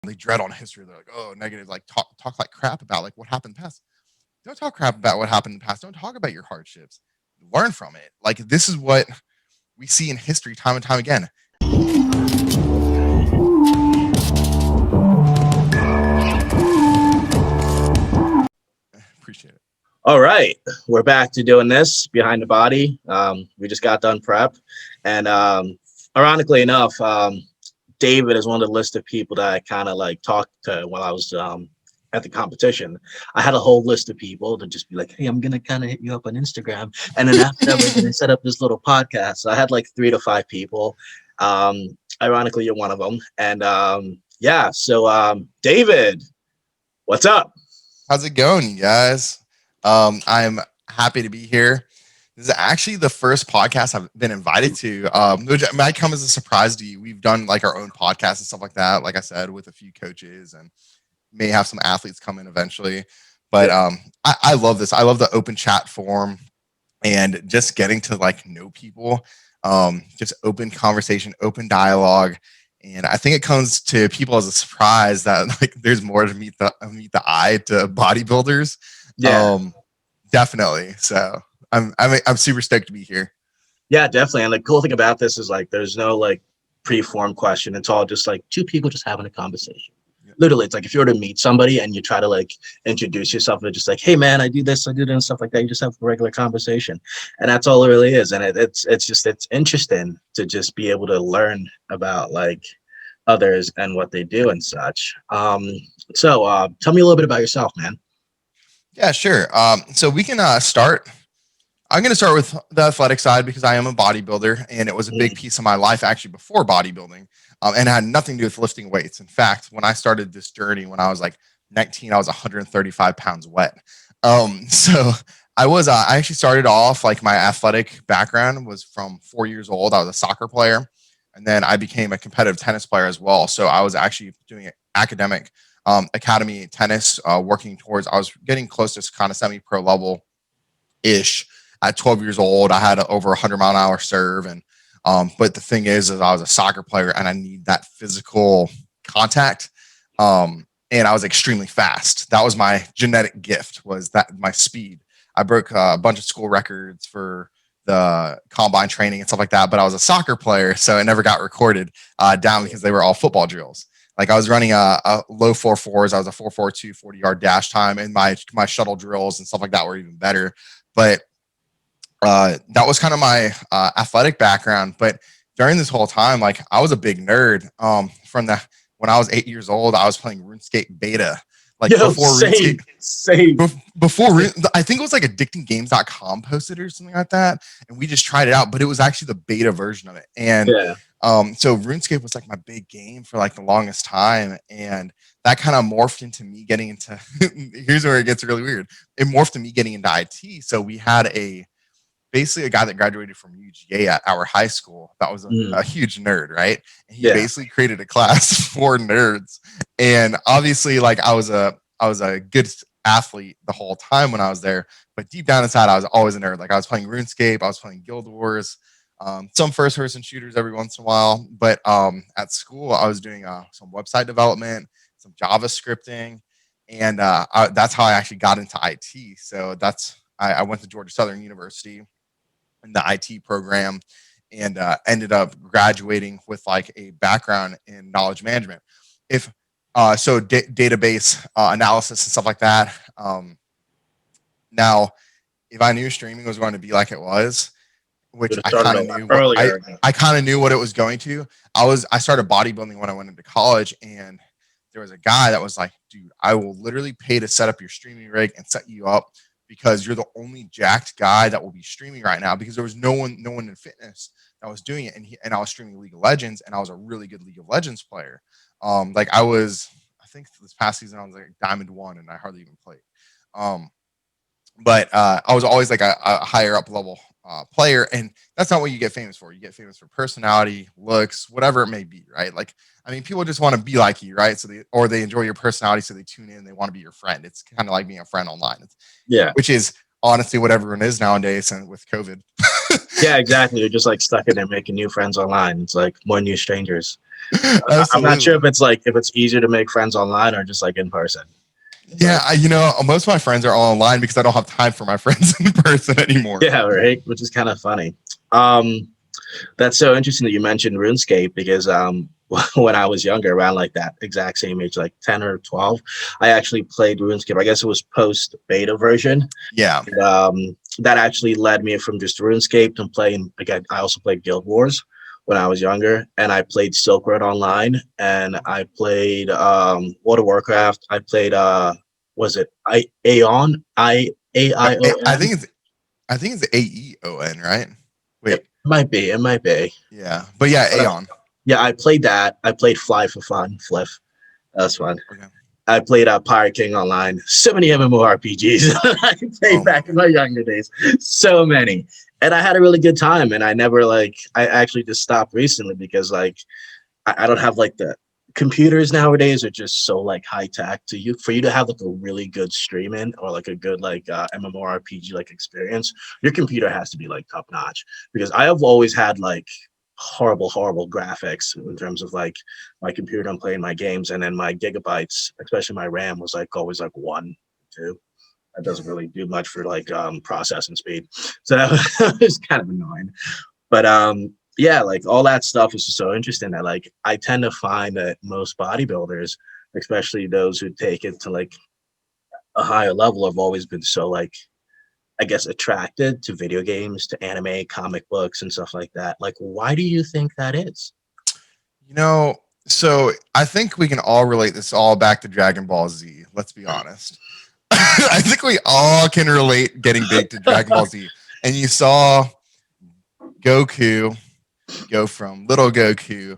they dread on history. They're like, oh, negative, like talk like crap about like what happened in the past. Don't talk crap about what happened in the past. Don't talk about your hardships. Learn from it. Like this is what we see in history time and time again. Appreciate it. All right, we're back to doing this behind the body. We just got done prep, and ironically enough, David is one of the list of people that I kind of like talked to while I was at the competition. I had a whole list of people to just be like, "Hey, I'm gonna kind of hit you up on Instagram," and then after that, we're gonna set up this little podcast. So I had like 3 to 5 people. Ironically, you're one of them, and yeah. So David, what's up? How's it going, you guys? I'm happy to be here. This is actually the first podcast I've been invited to, which might come as a surprise to you. We've done like our own podcast and stuff like that, like I said, with a few coaches, and may have some athletes come in eventually. But I love this. I love the open chat forum and just getting to like know people, just open conversation, open dialogue. And I think it comes to people as a surprise that like there's more to meet the eye to bodybuilders. Yeah. Definitely. So I'm super stoked to be here. Yeah, definitely. And the cool thing about this is like there's no like pre-formed question. It's all just like 2 people just having a conversation. Yeah. Literally, it's like if you were to meet somebody and you try to like introduce yourself, and just like, hey man, I do this, I do that, and stuff like that. You just have a regular conversation, and that's all it really is. And it's interesting to just be able to learn about like others and what they do and such. So tell me a little bit about yourself, man. Yeah, sure. So we can start. I'm going to start with the athletic side because I am a bodybuilder, and it was a big piece of my life actually before bodybuilding, and it had nothing to do with lifting weights. In fact, when I started this journey when I was like 19, I was 135 pounds wet. So I actually started off like my athletic background was from 4 years old. I was a soccer player, and then I became a competitive tennis player as well. So I was actually doing academic academy tennis, working towards. I was getting close to kind of semi-pro level ish at 12 years old. I had over 100-mile-an-hour serve, and but the thing is I was a soccer player and I need that physical contact, and I was extremely fast. That was my genetic gift, was that my speed. I broke a bunch of school records for the combine training and stuff like that, but I was a soccer player, so it never got recorded down because they were all football drills. Like I was running a low 4.4s. I was a 4.42 40-yard dash time, and my shuttle drills and stuff like that were even better. But that was kind of my athletic background. But during this whole time, like I was a big nerd. When I was 8 years old, I was playing RuneScape beta. Like before RuneScape, before I think it was like addictinggames.com posted or something like that, and we just tried it out. But it was actually the beta version of it, and so RuneScape was like my big game for like the longest time, and that kind of morphed into me getting into. Here's where it gets really weird. It morphed to me getting into IT. So we had basically a guy that graduated from UGA at our high school that was a huge nerd, right? And he basically created a class for nerds. And obviously, like I was a good athlete the whole time when I was there, but deep down inside, I was always a nerd. Like I was playing RuneScape, I was playing Guild Wars, some first-person shooters every once in a while. But at school, I was doing some website development, some JavaScripting, and that's how I actually got into IT. So I went to Georgia Southern University in the IT program, and ended up graduating with like a background in knowledge management. If database analysis and stuff like that. Now, if I knew streaming was going to be like it was, which I kind of knew, I kind of knew what it was going to. I started bodybuilding when I went into college, and there was a guy that was like, "Dude, I will literally pay to set up your streaming rig and set you up, because you're the only jacked guy that will be streaming right now," because there was no one in fitness that was doing it. And I was streaming League of Legends, and I was a really good League of Legends player. Like I think this past season I was like Diamond 1, and I hardly even played. But I was always like a higher up level player, and that's not what you get famous for. You get famous for personality, looks, whatever it may be, right? Like, I mean, people just want to be like you, right? So they enjoy your personality, so they tune in. They want to be your friend. It's kind of like being a friend online. Which is honestly what everyone is nowadays, and with COVID. Yeah, exactly. You're just like stuck in there making new friends online. It's like more new strangers. I'm not sure Absolutely. if it's easier to make friends online or just like in person. Yeah, But most of my friends are all online because I don't have time for my friends in person anymore. yeah, right. Which is kind of funny. Um, that's so interesting that you mentioned RuneScape because when I was younger, around like that exact same age, like 10 or 12, I actually played RuneScape. I guess it was post beta version. Yeah. And, that actually led me from just RuneScape to playing again. I also played Guild Wars when I was younger, and I played Silk Road Online, and I played World of Warcraft. I played was it Aeon? I AION? think it's AEON, right? It Wait. might be. It might be. Yeah. But yeah, But Aeon. yeah, I played that. I played Fly for Fun, Fliff. That's fun. Okay. I played Pirate King Online. So many MMORPGs I played Oh my back in my younger days. So many. And I had a really good time. And I never I actually just stopped recently because like I don't have like the computers nowadays are just so like high tech to you for you to have like a really good streaming or like a good like MMORPG like experience. Your computer has to be like top notch because I have always had like horrible graphics in terms of like my computer I'm playing my games, and then my gigabytes, especially my RAM, was like always like 1 2. That doesn't really do much for like processing speed, so that was kind of annoying. But yeah, like all that stuff is just so interesting that like I tend to find that most bodybuilders, especially those who take it to like a higher level, have always been so like I guess attracted to video games, to anime, comic books, and stuff like that. Like, why do you think that is? You know, so I think we can all relate this all back to Dragon Ball Z. Let's be honest. I think we all can relate getting big to Dragon Ball Z. And you saw Goku go from little Goku to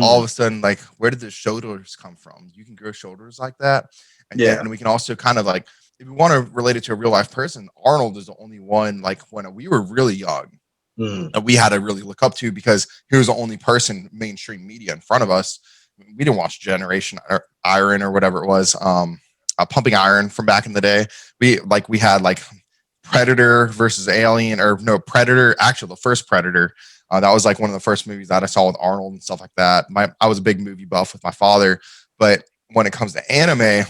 all of Mm, a sudden, like, where did the shoulders come from? You can grow shoulders like that. And yeah. then we can also kind of like, if we want to relate it to a real life person, Arnold is the only one, like, when we were really young, Mm, that we had to really look up to because he was the only person mainstream media in front of us. We didn't watch Generation or Iron or whatever it was, Pumping Iron from back in the day. We had like Predator versus Alien, or no, Predator. Actually, the first Predator. That was like one of the first movies that I saw with Arnold and stuff like that. I was a big movie buff with my father, but when it comes to anime,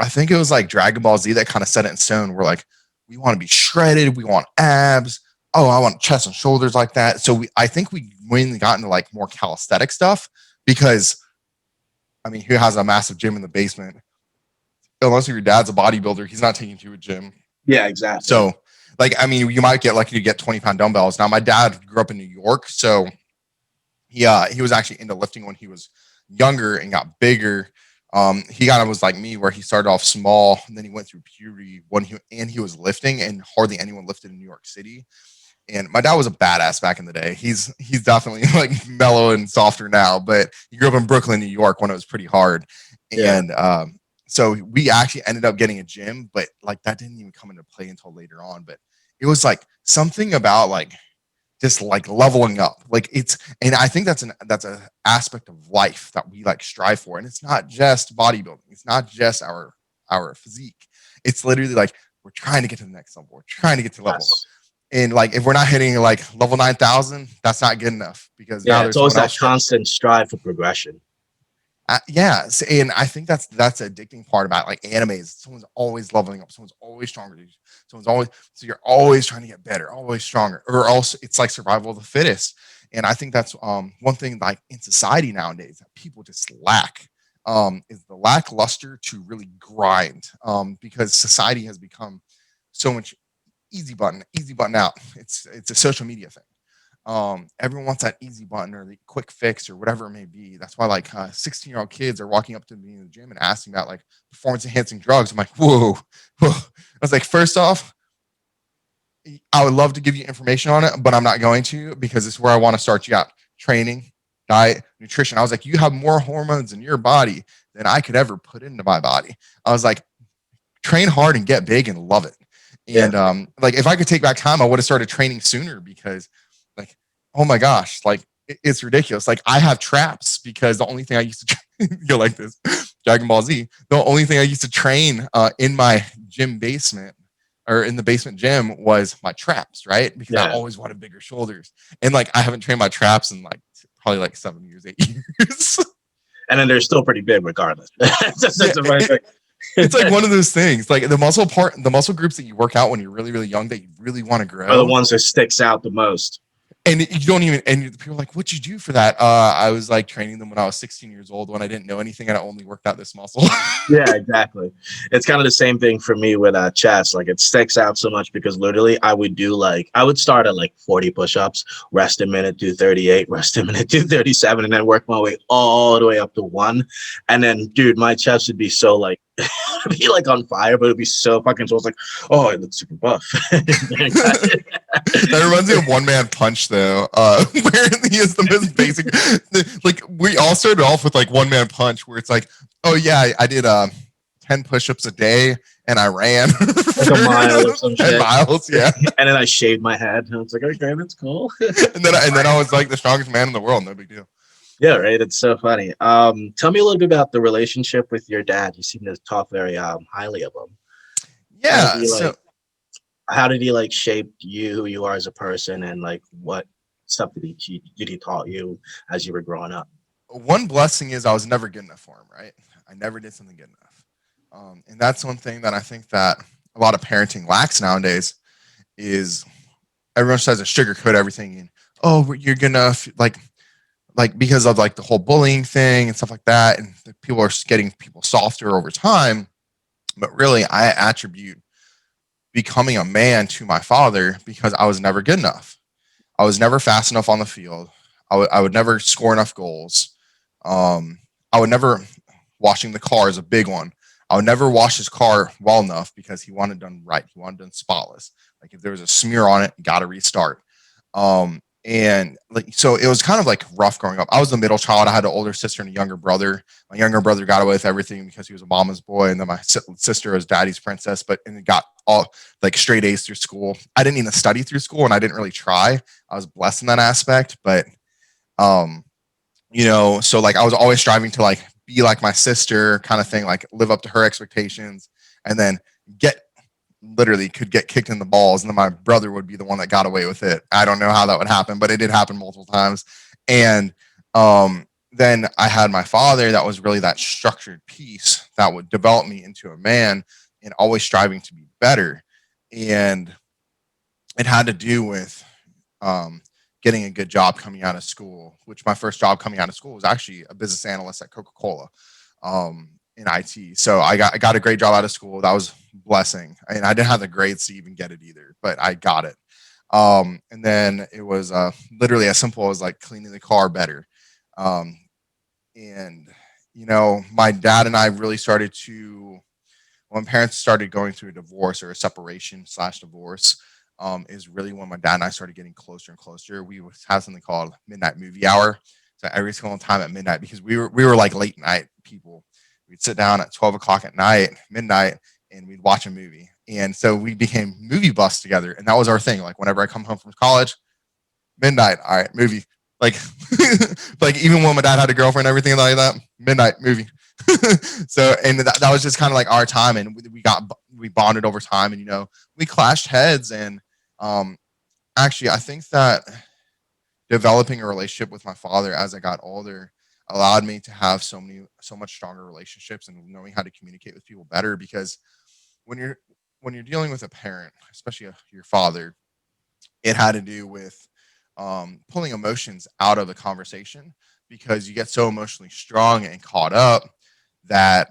I think it was like Dragon Ball Z that kind of set it in stone. We're like, we want to be shredded, we want abs. Oh, I want chest and shoulders like that. So I think we mainly got into like more calisthenic stuff because I mean, who has a massive gym in the basement? Unless your dad's a bodybuilder, he's not taking you to a gym. yeah, exactly. So, like, I mean, you might get lucky to get 20-pound dumbbells. Now, my dad grew up in New York, so he was actually into lifting when he was younger and got bigger. He kind of was like me, where he started off small, and then he went through puberty when he was lifting, and hardly anyone lifted in New York City. And my dad was a badass back in the day. He's definitely like mellow and softer now, but he grew up in Brooklyn, New York, when it was pretty hard. Yeah. And so we actually ended up getting a gym, but like that didn't even come into play until later on. But it was like something about like just like leveling up. Like and I think that's a aspect of life that we like strive for. And it's not just bodybuilding. It's not just our physique. It's literally like we're trying to get to the next level. We're trying to get to level. Yes. And like if we're not hitting like level 9,000, that's not good enough because now Yeah. It's there's always someone that else. constant strive for progression. Yeah, and I think that's the addicting part about like animes. Someone's always leveling up. Someone's always stronger. Someone's always so you're always trying to get better, always stronger, or else it's like survival of the fittest. And I think that's one thing like in society nowadays that people just lack, is the lackluster to really grind, because society has become so much easy button out. It's a social media thing. Everyone wants that easy button or the quick fix or whatever it may be. That's why like 16-year-old kids are walking up to me in the gym and asking about like performance enhancing drugs. I'm like, whoa. I was like, first off, I would love to give you information on it, but I'm not going to, because it's where I want to start you out: training, diet, nutrition. I was like, you have more hormones in your body than I could ever put into my body. I was like, train hard and get big and love it. Yeah. And like if I could take back time, I would have started training sooner, because like, oh my gosh, like it's ridiculous. Like I have traps because the only thing I used to go like this, Dragon Ball Z. The only thing I used to train in my gym basement, or in the basement gym was my traps, right? Because I Yeah. always wanted bigger shoulders. And like I haven't trained my traps in like probably like 7 years, 8 years. And then they're still pretty big regardless. Yeah, That's a funny thing. it's like one of those things. Like the muscle groups that you work out when you're really, really young that you really want to Are the grow. ones that sticks out the most. And you don't even, and people are like, what'd you do for that? I was like training them when I was 16 years old when I didn't know anything and I only worked out this muscle. Yeah, exactly. It's kind of the same thing for me with chest. Like it sticks out so much because literally I would start at like 40 push-ups, rest a minute, do 38, rest a minute, do 37, and then work my way all the way up to 1. And then, dude, my chest would be so like, be like on fire, but it'd be so fucking so. It's like, oh, it looks super buff. That reminds me of One Man Punch, though, where he is the most basic. Like we all started off with like One Man Punch, where it's like, oh yeah, I did 10 push-ups a day and I ran like a mile or some 10 shit. miles, yeah. And then I shaved my head, and I was like, okay, that's cool. and then I was like the strongest man in the world, no big deal. Yeah, right. It's so funny. Tell me a little bit about the relationship with your dad. You seem to talk very highly of him. Yeah, so How did he like shape you, who you are as a person, and like what stuff did he taught you as you were growing up? one blessing is I was never good enough for him, right? I never did something good enough. And that's one thing that I think that a lot of parenting lacks nowadays is everyone tries to sugarcoat everything and, oh, you're gonna like because of like the whole bullying thing and stuff like that, and people are getting people softer over time. But really, I attribute becoming a man to my father because I was never good enough. I was never fast enough on the field. I would never score enough goals. I would never washing the car is a big one. I would never wash his car well enough because he wanted it done right. He wanted it done spotless. Like if there was a smear on it, you got to restart. And like so it was kind of like rough growing up. I was the middle child. I had an older sister and a younger brother. My younger brother got away with everything because he was a mama's boy, and then my sister was daddy's princess, but and got all like straight A's through school. I didn't even study through school, and I didn't really try. I was blessed in that aspect, but so like I was always striving to like be like my sister, kind of thing, like live up to her expectations, and then get literally could get kicked in the balls, and then my brother would be the one that got away with it. I don't know how that would happen, but it did happen multiple times. And then I had my father that was really that structured piece that would develop me into a man and always striving to be better. And it had to do with getting a good job coming out of school, which my first job coming out of school was actually a business analyst at Coca-Cola. In IT. So I got a great job out of school. That was a blessing. And I didn't have the grades to even get it either, but I got it. And then it was literally as simple as like cleaning the car better. And my dad and I really started to, when parents started going through a divorce or a separation / divorce, is really when my dad and I started getting closer and closer. We would have something called midnight movie hour. So every single time at midnight, because we were like late night people. We'd sit down at 12 o'clock at night, midnight, and we'd watch a movie. And so we became movie buffs together. And that was our thing. Like whenever I come home from college, midnight, all right, movie. Like, like even when my dad had a girlfriend and everything like that, midnight movie. So, and that was just kind of like our time. And we bonded over time, and, we clashed heads. And actually, I think that developing a relationship with my father as I got older allowed me to have so much stronger relationships and knowing how to communicate with people better. Because when you're dealing with a parent, especially your father, it had to do with pulling emotions out of the conversation, because you get so emotionally strong and caught up that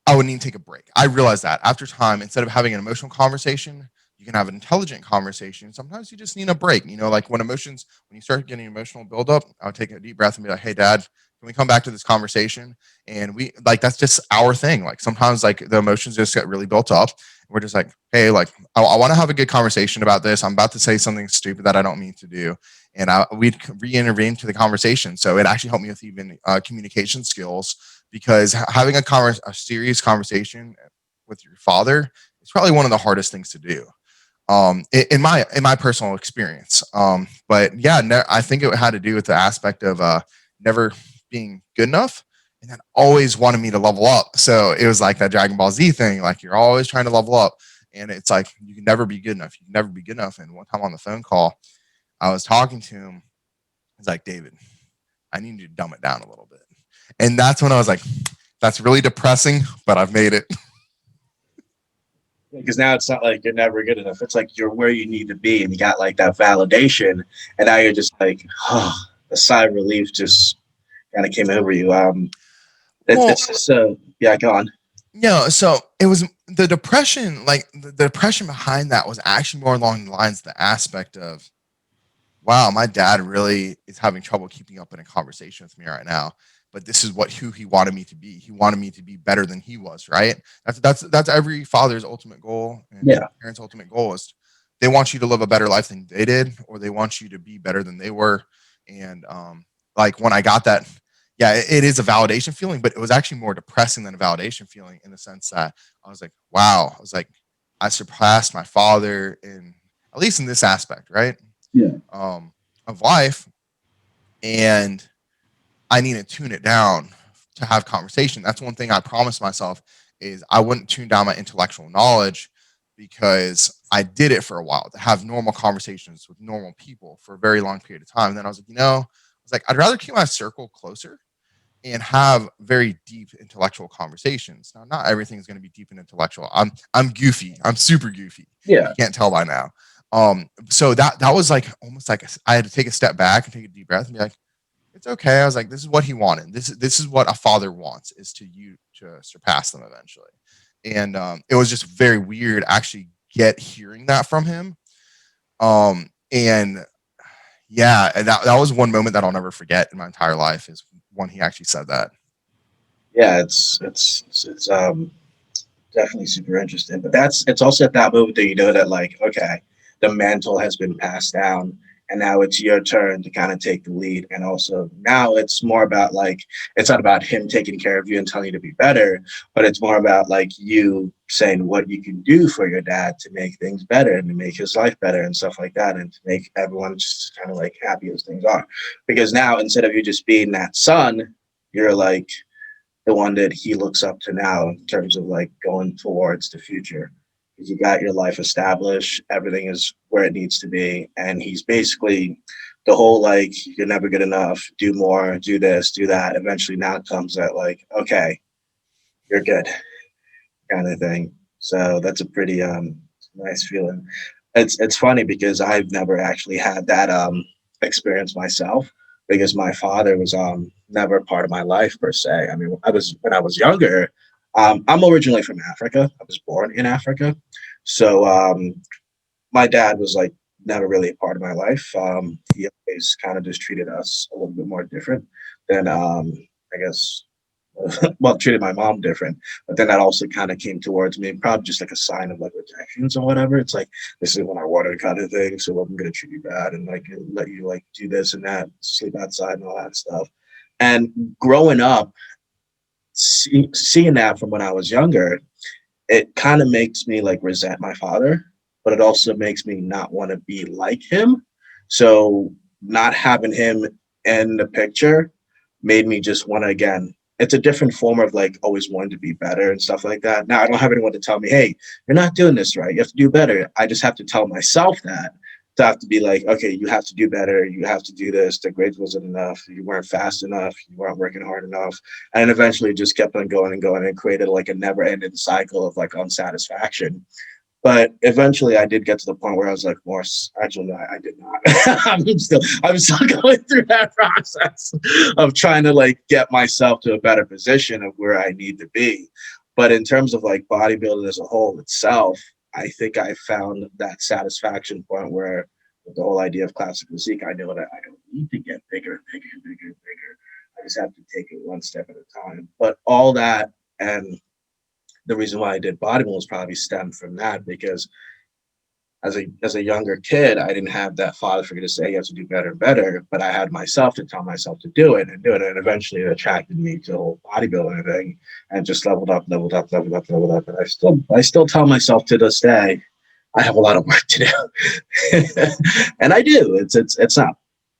I would need to take a break. I realized that after time, instead of having an emotional conversation, you can have an intelligent conversation. Sometimes you just need a break. Like when you start getting emotional buildup, I'll take a deep breath and be like, hey, dad, can we come back to this conversation? And we like, that's just our thing. Like sometimes like the emotions just get really built up. We're just like, hey, like, I want to have a good conversation about this. I'm about to say something stupid that I don't mean to do. And we'd re-intervene to the conversation. So it actually helped me with even communication skills, because having a serious conversation with your father is probably one of the hardest things to do. In my personal experience. But yeah, I think it had to do with the aspect of never being good enough and then always wanted me to level up. So it was like that Dragon Ball Z thing. Like you're always trying to level up. And it's like, you can never be good enough. You can never be good enough. And one time on the phone call, I was talking to him. He's like, David, I need you to dumb it down a little bit. And that's when I was like, that's really depressing, but I've made it. Because now it's not like you're never good enough. It's like you're where you need to be, and you got like that validation, and now you're just like, oh, a sigh of relief just kind of came over you. It's just yeah, go on. So it was the depression, like the depression behind that was actually more along the lines of the aspect of, wow, my dad really is having trouble keeping up in a conversation with me right now. But this is who he wanted me to be. He wanted me to be better than he was, right? That's every father's ultimate goal, and parents' ultimate goal is they want you to live a better life than they did, or they want you to be better than they were. And like when I got that, it is a validation feeling, but it was actually more depressing than a validation feeling, in the sense that I was like, wow, I was like, I surpassed my father in, at least in this aspect, right? Of life. And I need to tune it down to have conversation. That's one thing I promised myself, is I wouldn't tune down my intellectual knowledge, because I did it for a while, to have normal conversations with normal people for a very long period of time. And then I was like, I'd rather keep my circle closer and have very deep intellectual conversations. Now, not everything is going to be deep and intellectual. I'm goofy. I'm super goofy. Yeah. You can't tell by now. So that was like almost like I had to take a step back and take a deep breath and be like, it's okay. I was like, this is what he wanted. This is what a father wants, is to surpass them eventually. And it was just very weird actually hearing that from him. And that was one moment that I'll never forget in my entire life, is when he actually said that. Yeah, it's definitely super interesting. But it's also at that moment that you know that, like, okay, the mantle has been passed down, and now it's your turn to kind of take the lead. And also now it's more about, like, it's not about him taking care of you and telling you to be better, but it's more about like you saying what you can do for your dad to make things better and to make his life better and stuff like that, and to make everyone just kind of like happy as things are. Because now, instead of you just being that son, you're like the one that he looks up to now, in terms of like going towards the future. You got your life established, everything is where it needs to be, and he's basically the whole like, you're never good enough, do more, do this, do that. Eventually now it comes at like, okay, you're good, kind of thing. So that's a pretty nice feeling. It's funny because I've never actually had that experience myself, because my father was never a part of my life per se. I mean, when I was younger, I'm originally from Africa. I was born in Africa. So my dad was like never really a part of my life. He always kind of just treated us a little bit more different than I guess well, treated my mom different. But then that also kind of came towards me, probably just like a sign of like rejections or whatever. It's like, this is what I wanted, kind of thing. So I'm gonna treat you bad and like let you like do this and that, sleep outside and all that stuff. And growing up, seeing that from when I was younger, it kind of makes me like resent my father, but it also makes me not want to be like him. So not having him in the picture made me just want to, again, it's a different form of like always wanting to be better and stuff like that. Now I don't have anyone to tell me, hey, you're not doing this right, you have to do better. I just have to tell myself that, to have to be like, okay, you have to do better, you have to do this, the grades wasn't enough, you weren't fast enough, you weren't working hard enough. And eventually just kept on going and going, and created like a never ending cycle of like unsatisfaction. But eventually I did get to the point where I was like, Morse, actually, no, I did not. I'm still going through that process of trying to like get myself to a better position of where I need to be. But in terms of like bodybuilding as a whole itself, I think I found that satisfaction point where, with the whole idea of classic physique, I know that I don't need to get bigger and bigger and bigger and bigger. I just have to take it one step at a time. But all that, and the reason why I did bodybuilding was probably stemmed from that, because as a younger kid, I didn't have that father figure to say you have to do better and better, but I had myself to tell myself to do it and do it. And eventually it attracted me to the whole bodybuilding thing, and just leveled up. And I still tell myself to this day, I have a lot of work to do. And I do. It's not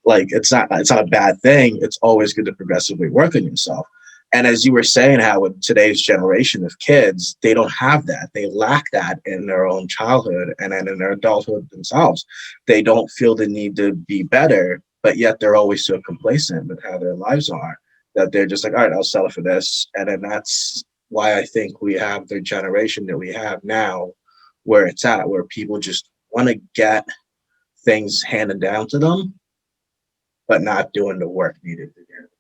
a bad thing. It's always good to progressively work on yourself. And as you were saying, how with today's generation of kids, they don't have that. They lack that in their own childhood and then in their adulthood themselves. They don't feel the need to be better, but yet they're always so complacent with how their lives are that they're just like, all right, I'll settle for this. And then that's why I think we have the generation that we have now, where it's at, where people just want to get things handed down to them, but not doing the work needed to get it.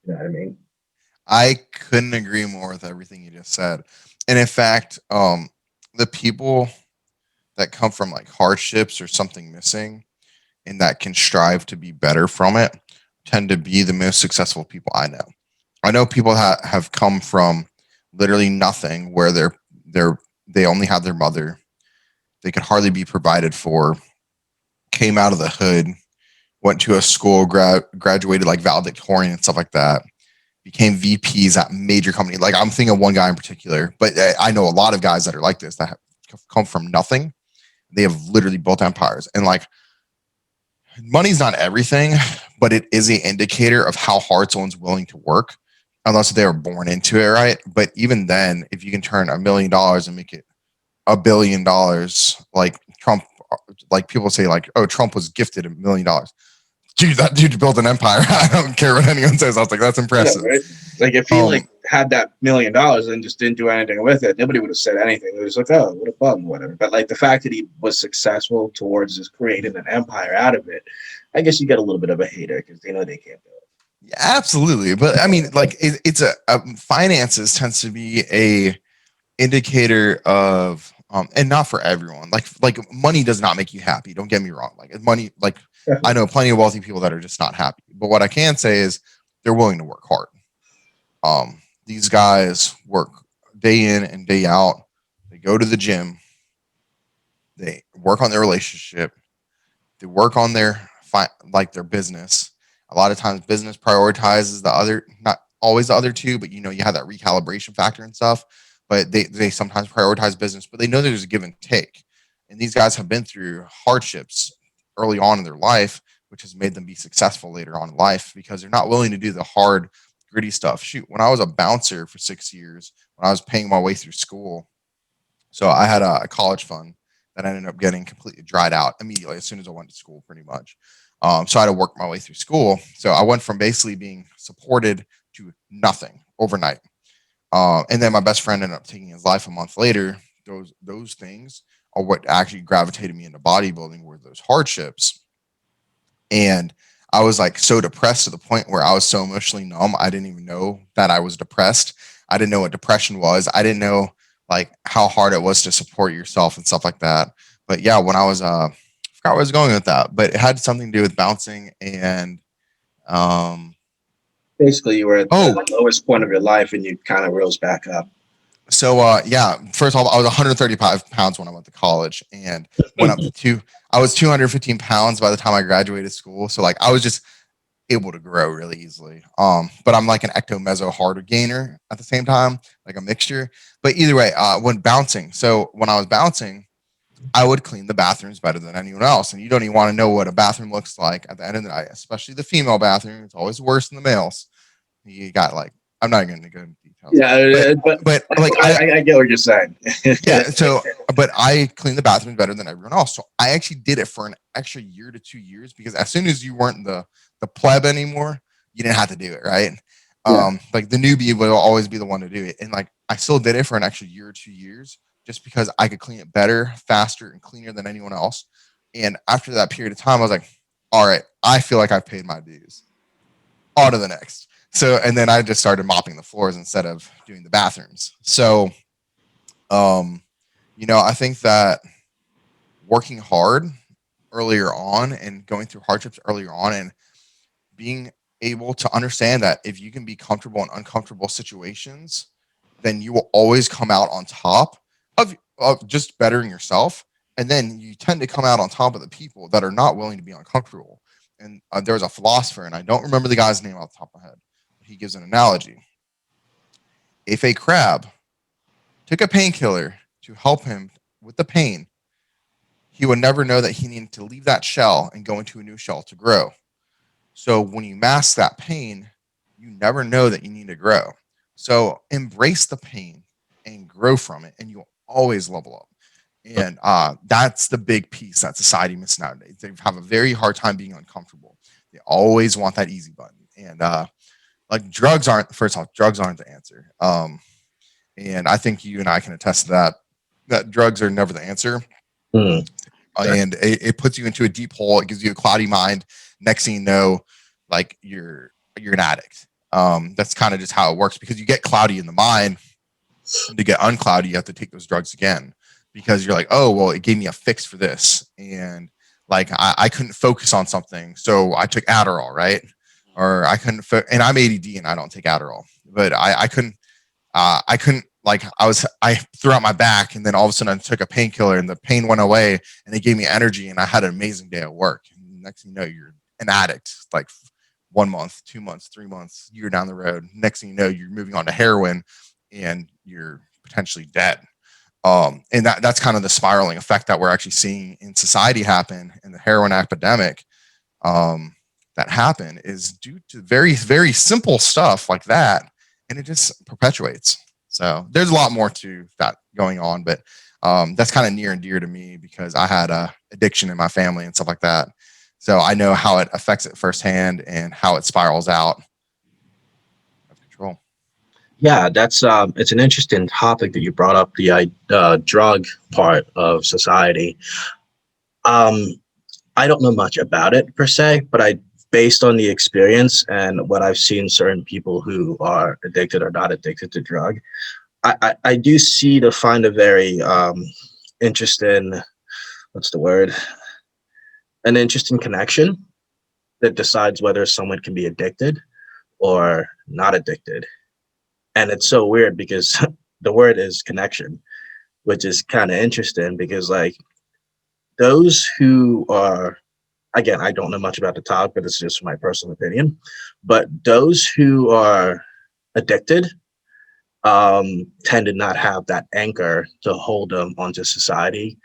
You know what I mean? I couldn't agree more with everything you just said. And in fact, the people that come from like hardships or something missing and that can strive to be better from it tend to be the most successful people I know. I know people have come from literally nothing, where they only had their mother, they could hardly be provided for, came out of the hood, went to a school, graduated like valedictorian and stuff like that, became VPs at major company. Like I'm thinking of one guy in particular, but I know a lot of guys that are like this that have come from nothing. They have literally built empires, and like money's not everything, but it is an indicator of how hard someone's willing to work, unless they were born into it, right? But even then, if you can turn $1 million and make it $1 billion, like Trump, like people say, like, oh, Trump was gifted $1 million. Dude, that dude built an empire. I don't care what anyone says. I was like, that's impressive. Yeah, right? Like if he like had that $1 million and just didn't do anything with it, nobody would have said anything. It was like, oh, what a bum, whatever. But like the fact that he was successful towards just creating an empire out of it, I guess you get a little bit of a hater because they know they can't do it. Yeah, absolutely. But I mean, like it's a finances tends to be a indicator of and not for everyone. Like money does not make you happy. Don't get me wrong. Like money, like I know plenty of wealthy people that are just not happy. But what I can say is they're willing to work hard. These guys work day in and day out. They go to the gym. They work on their relationship. They work on their like their business. A lot of times, business prioritizes the other, not always the other two, but you have that recalibration factor and stuff. But they sometimes prioritize business, but they know there's a give and take. And these guys have been through hardships early on in their life, which has made them be successful later on in life because they're not willing to do the hard, gritty stuff. Shoot, when I was a bouncer for 6 years, when I was paying my way through school, so I had a college fund that I ended up getting completely dried out immediately as soon as I went to school, pretty much. So I had to work my way through school. So I went from basically being supported to nothing overnight. And then my best friend ended up taking his life a month later. Those things are what actually gravitated me into bodybuilding, were those hardships. And I was like so depressed to the point where I was so emotionally numb. I didn't even know that I was depressed. I didn't know what depression was. I didn't know like how hard it was to support yourself and stuff like that. But yeah, when I was I forgot where I was going with that, but it had something to do with bouncing and um Basically, you were at oh, the lowest point of your life and you kind of rose back up. so yeah, first of all, I was 135 pounds when I went to college and went up to I was 215 pounds by the time I graduated school. So like I was just able to grow really easily. But I'm like an ecto meso hard gainer at the same time, like a mixture. But either way, when bouncing, so when I was bouncing, I would clean the bathrooms better than anyone else. And you don't even want to know what a bathroom looks like at the end of the night, especially the female bathroom. It's always worse than the males. You got like, I'm not going to go into details. Yeah, but like I get what you're saying. yeah. So, but I cleaned the bathrooms better than everyone else. So I actually did it for an extra year to 2 years because as soon as you weren't the pleb anymore, you didn't have to do it, right? Yeah. Like the newbie will always be the one to do it, and like I still did it for an extra year or 2 years just because I could clean it better, faster, and cleaner than anyone else. And after that period of time, I was like, all right, I feel like I've paid my dues. On to the next. So, and then I just started mopping the floors instead of doing the bathrooms. So, I think that working hard earlier on and going through hardships earlier on and being able to understand that if you can be comfortable in uncomfortable situations, then you will always come out on top of just bettering yourself. And then you tend to come out on top of the people that are not willing to be uncomfortable. And there was a philosopher, and I don't remember the guy's name off the top of my head. He gives an analogy. If a crab took a painkiller to help him with the pain, he would never know that he needed to leave that shell and go into a new shell to grow. So when you mask that pain, You never know that you need to grow. So embrace the pain and grow from it, and you'll always level up. And that's the big piece that society misses nowadays. They have a very hard time being uncomfortable. They always want that easy button. And like drugs aren't, first off, drugs aren't the answer. And I think you and I can attest to that, that drugs are never the answer. Mm. And it puts you into a deep hole. It gives you a cloudy mind. Next thing you know, like you're an addict. That's kind of just how it works, because you get cloudy in the mind, and to get uncloudy, you have to take those drugs again, because you're like, oh, well, it gave me a fix for this. And like, I couldn't focus on something. So I took Adderall, right? Or I couldn't, and I'm ADD and I don't take Adderall, but I couldn't, like, I threw out my back, and then all of a sudden I took a painkiller and the pain went away and it gave me energy and I had an amazing day at work. And next thing you know, you're an addict, like 1 month, 2 months, 3 months, year down the road. Next thing you know, you're moving on to heroin and you're potentially dead. And that's kind of the spiraling effect that we're actually seeing in society happen, in the heroin epidemic. That happen is due to very, very simple stuff like that, and it just perpetuates. So there's a lot more to that going on, but that's kind of near and dear to me, because I had a addiction in my family and stuff like that. So I know how it affects it firsthand and how it spirals out of control. Yeah, that's it's an interesting topic that you brought up, the drug part of society. Um, I don't know much about it per se, but based on the experience and what I've seen certain people who are addicted or not addicted to drug, I do see to find a very interesting, what's the word? An interesting connection that decides whether someone can be addicted or not addicted. And it's so weird because the word is connection, which is kind of interesting because like those who are, again, I don't know much about the topic, but it's just my personal opinion. But those who are addicted tend to not have that anchor to hold them onto society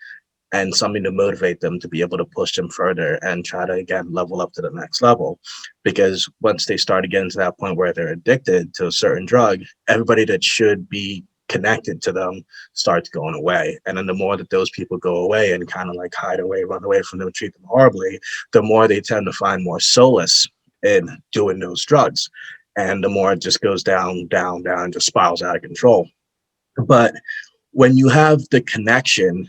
and something to motivate them to be able to push them further and try to again level up to the next level. Because once they start getting to that point where they're addicted to a certain drug, everybody that should be connected to them starts going away. And then the more that those people go away and kind of like hide away, run away from them, treat them horribly, the more they tend to find more solace in doing those drugs. And the more it just goes down, down, down, just spirals out of control. But when you have the connection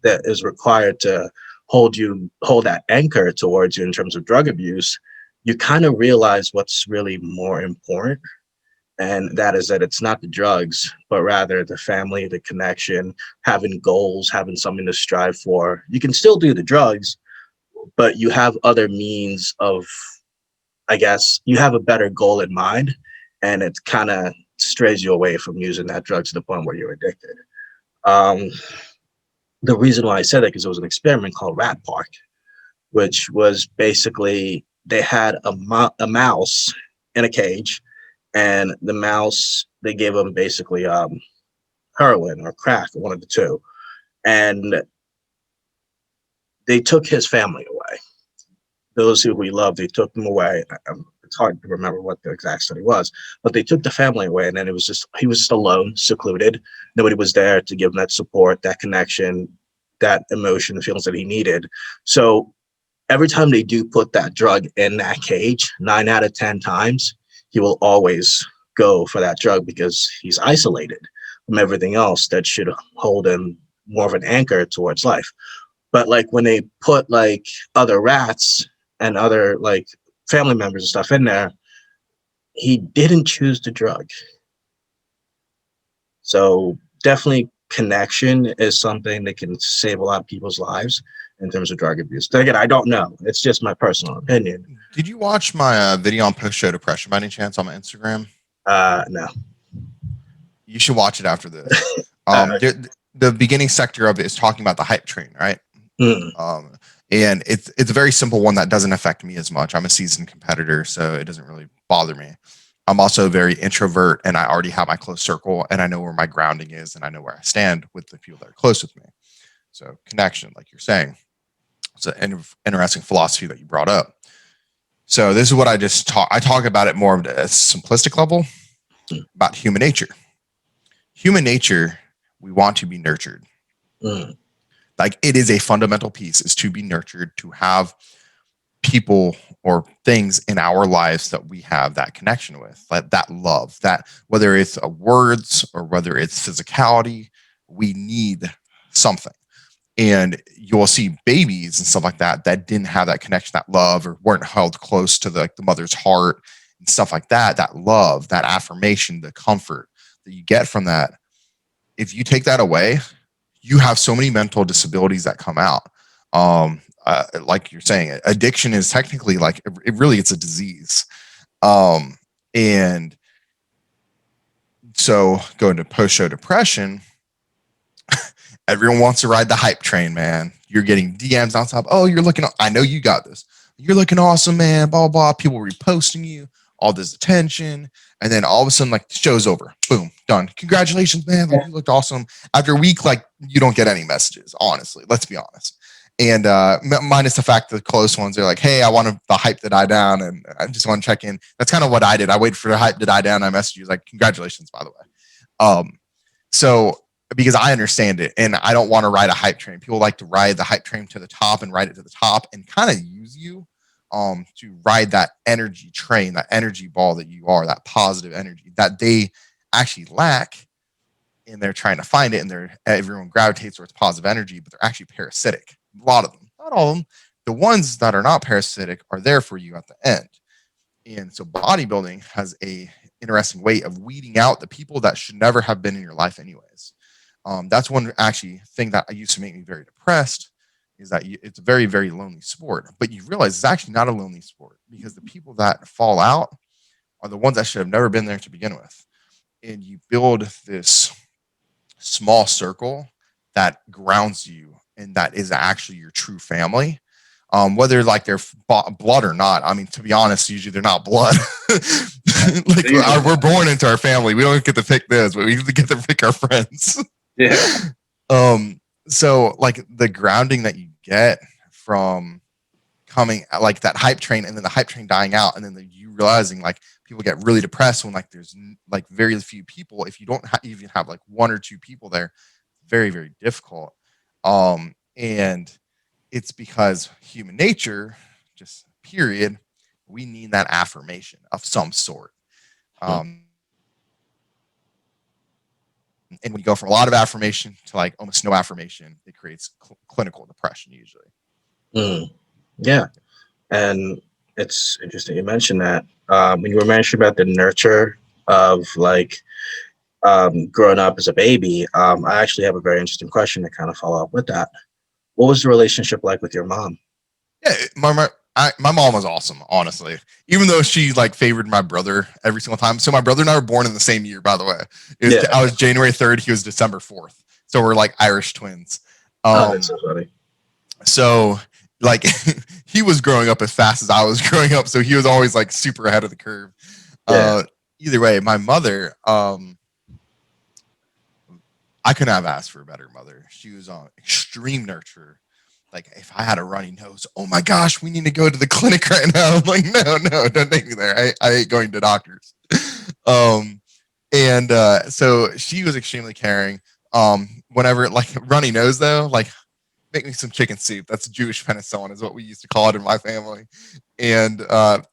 that is required to hold that anchor towards you in terms of drug abuse, you kind of realize what's really more important. And that is that it's not the drugs, but rather the family, the connection, having goals, having something to strive for. You can still do the drugs, but you have other means of, I guess, you have a better goal in mind, and it kind of strays you away from using that drug to the point where you're addicted. Um, the reason why I said that because it was an experiment called Rat Park, which was basically they had a mouse in a cage, and the mouse they gave him basically heroin or crack, one of the two, and they took his family away. Those who we loved, they took them away. It's hard to remember what the exact study was, but they took the family away, and then it was just he was just alone, secluded. Nobody was there to give him that support, that connection, that emotion, the feelings that he needed. So every time they do put that drug in that cage, 9 out of 10 times, he will always go for that drug because he's isolated from everything else that should hold him more of an anchor towards life. But like when they put like other rats and other like family members and stuff in there, he didn't choose the drug. So definitely connection is something that can save a lot of people's lives in terms of drug abuse. Again, I don't know. It's just my personal opinion. Did you watch my video on post-show depression by any chance on my Instagram? No. You should watch it after this. Uh, The beginning sector of it is talking about the hype train, right? mm, Um, and it's a very simple one that doesn't affect me as much. I'm a seasoned competitor, so it doesn't really bother me. I'm also very introvert, and I already have my close circle, and I know where my grounding is, and I know where I stand with the people that are close with me. So connection, like you're saying, it's an interesting philosophy that you brought up. So this is what I talk about it more at a simplistic level about human nature. Human nature, we want to be nurtured. Mm. Like it is a fundamental piece is to be nurtured, to have people or things in our lives that we have that connection with, that love, that whether it's words or whether it's physicality, we need something. And you'll see babies and stuff like that that didn't have that connection, that love, or weren't held close to the mother's heart and stuff like that. That love, that affirmation, the comfort that you get from that. If you take that away, you have so many mental disabilities that come out. Like you're saying, addiction is technically like it really it's a disease. And so going to post show depression, everyone wants to ride the hype train, man. You're getting DMs on top. Oh, you're looking. I know you got this. You're looking awesome, man. Blah, blah, blah. People reposting you, all this attention. And then all of a sudden, like, the show's over. Boom, done. Congratulations, man. Like, you looked awesome. After a week, like, you don't get any messages, honestly. Let's be honest. And minus the fact that the close ones are like, hey, I want the hype to die down. And I just want to check in. That's kind of what I did. I waited for the hype to die down. I messaged you like, congratulations, by the way. So because I understand it and I don't want to ride a hype train. People like to ride the hype train to the top and ride it to the top and kind of use you to ride that energy train, that energy ball that you are, that positive energy that they actually lack. And they're trying to find it and everyone gravitates towards positive energy, but they're actually parasitic. A lot of them, not all of them. The ones that are not parasitic are there for you at the end. And so bodybuilding has a interesting way of weeding out the people that should never have been in your life anyways. That's one actually thing that used to make me very depressed is that it's a very, very lonely sport. But you realize it's actually not a lonely sport because the people that fall out are the ones that should have never been there to begin with. And you build this small circle that grounds you and that is actually your true family. Whether like they're blood or not. I mean, to be honest, usually they're not blood. Like we're born into our family. We don't get to pick this, but we get to pick our friends. Yeah. So like the grounding that you get from coming like that hype train and then the hype train dying out and then you realizing like people get really depressed when like there's like very few people. If you don't even have like one or two people there, very, very difficult. And it's because human nature, just period, we need that affirmation of some sort. And when you go from a lot of affirmation to like almost no affirmation, it creates clinical depression usually. Yeah. And it's interesting you mentioned that. When you were mentioning about the nurture of like growing up as a baby, I actually have a very interesting question to kind of follow up with that. What was the relationship like with your mom? Yeah, my mom was awesome, honestly. Even though she like favored my brother every single time. So my brother and I were born in the same year, by the way. I was January 3rd, he was December 4th. So we're like Irish twins. That's so funny. So like he was growing up as fast as I was growing up, so he was always like super ahead of the curve. Either way, my mother, I couldn't have asked for a better mother. She was on extreme nurturer. Like if I had a runny nose, oh my gosh, we need to go to the clinic right now. I'm like, no, don't take me there. I hate going to doctors. So she was extremely caring. Whenever like runny nose though, like make me some chicken soup. That's Jewish penicillin is what we used to call it in my family. And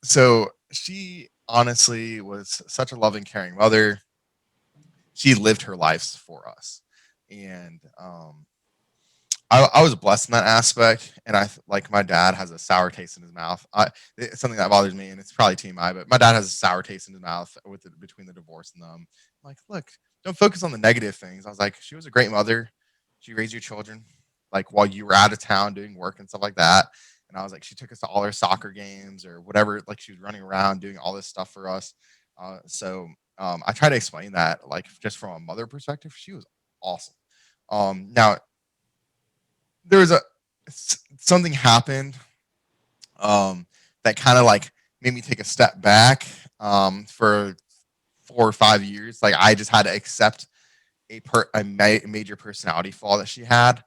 so she honestly was such a loving, caring mother. She lived her life for us. And I was blessed in that aspect, and I like my dad has a sour taste in his mouth. It's something that bothers me, and it's probably TMI, but my dad has a sour taste in his mouth between the divorce and them. I'm like, look, don't focus on the negative things. I was like, she was a great mother. She raised your children, like while you were out of town doing work and stuff like that. And I was like, she took us to all our soccer games or whatever. Like she was running around doing all this stuff for us. I try to explain that, like just from a mother perspective, she was awesome. Now there was something happened that kind of like made me take a step back for 4 or 5 years. Like I just had to accept a major personality flaw that she had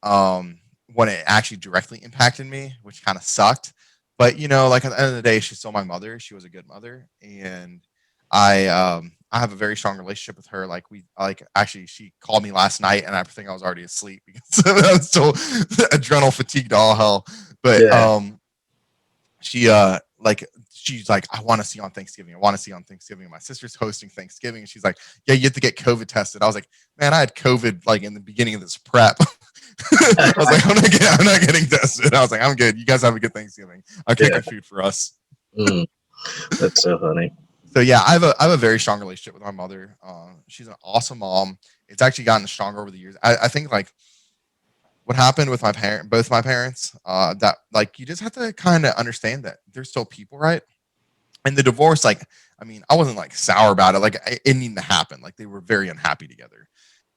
when it actually directly impacted me, which kind of sucked. But you know, like at the end of the day, she's still my mother. She was a good mother, and I have a very strong relationship with her. Like actually she called me last night and I think I was already asleep because I was so adrenal fatigued all hell. But Yeah. like she's like, I want to see you on Thanksgiving. I want to see you on Thanksgiving. My sister's hosting Thanksgiving and she's like, yeah, you have to get COVID tested. I was like, man, I had COVID like in the beginning of this prep. I was like, I'm not getting tested. I was like, I'm good. You guys have a good Thanksgiving. I'm Yeah. cooking food for us. Mm, that's so funny. So yeah, I have a very strong relationship with my mother. She's an awesome mom. It's actually gotten stronger over the years. I think like what happened with both my parents, that like you just have to kind of understand that they're still people, right? And the divorce, like, I mean, I wasn't like sour about it. Like it needed to happen. Like they were very unhappy together.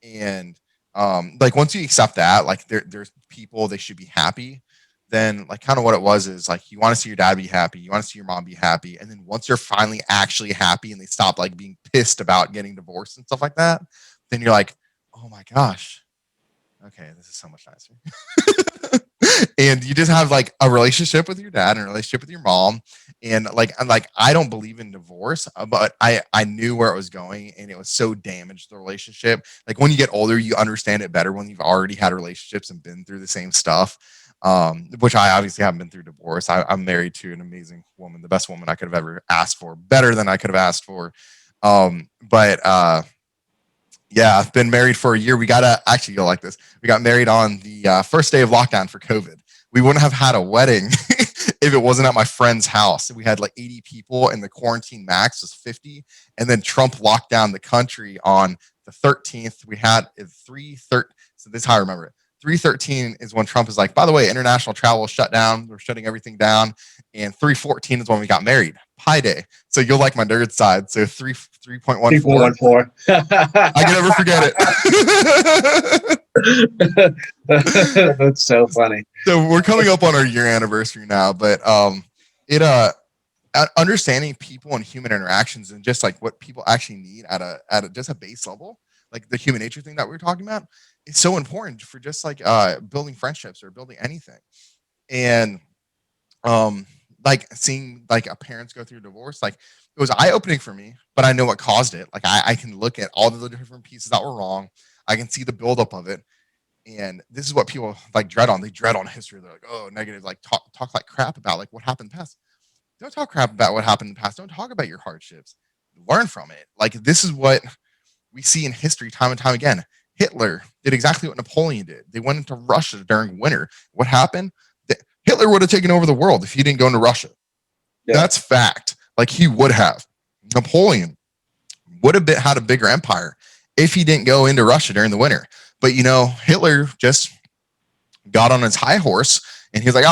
And like once you accept that, like there's people, they should be happy. Then like kind of what it was is like you want to see your dad be happy, you want to see your mom be happy. And then once you're finally actually happy and they stop like being pissed about getting divorced and stuff like that, then you're like, oh my gosh, okay, this is so much nicer. And you just have like a relationship with your dad and a relationship with your mom. And like I don't believe in divorce, but I knew where it was going and it was so damaged the relationship. Like when you get older, you understand it better when you've already had relationships and been through the same stuff. Which I obviously haven't been through divorce. I'm married to an amazing woman, the best woman I could have ever asked for, better than I could have asked for. But yeah, I've been married for a year. We gotta actually go like this. We got married on the first day of lockdown for COVID. We wouldn't have had a wedding if it wasn't at my friend's house. We had like 80 people, and the quarantine max was 50. And then Trump locked down the country on the 13th. We had 3/13. So this is how I remember it. 3/13 is when Trump is like, by the way, international travel is shut down. We're shutting everything down. And 3/14 is when we got married. Pi Day. So you'll like my nerd side. So 3.14. 3.14. I can never forget it. That's so funny. So we're coming up on our year anniversary now, but it understanding people and human interactions and just like what people actually need at a just a base level, like the human nature thing that we were talking about, is so important for just like building friendships or building anything. And like seeing like a parents go through a divorce, like it was eye-opening for me, but I know what caused it. Like I can look at all the different pieces that were wrong. I can see the buildup of it. And this is what people like dread on. They dread on history. They're like, oh, negative, like talk like crap about like what happened in the past. Don't talk crap about what happened in the past. Don't talk about your hardships. Learn from it. Like this is what we see in history time and time again. Hitler did exactly what Napoleon did. They went into Russia during winter. What happened? Hitler would have taken over the world if he didn't go into Russia. Yeah. That's fact. Like he would have. Napoleon would have had a bigger empire if he didn't go into Russia during the winter. But you know, Hitler just got on his high horse and he's like,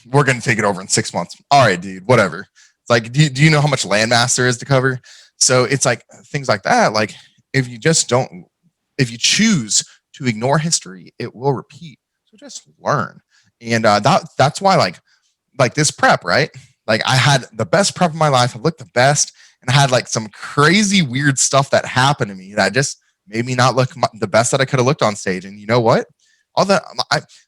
we're going to take it over in 6 months. All right, dude, whatever. It's like, do you know how much landmass there is to cover? So it's like things like that. Like if you choose to ignore history, it will repeat. So just learn. And that's why like this prep, right? Like I had the best prep of my life. I looked the best, and I had like some crazy weird stuff that happened to me that just made me not look the best that I could have looked on stage. And you know what? All that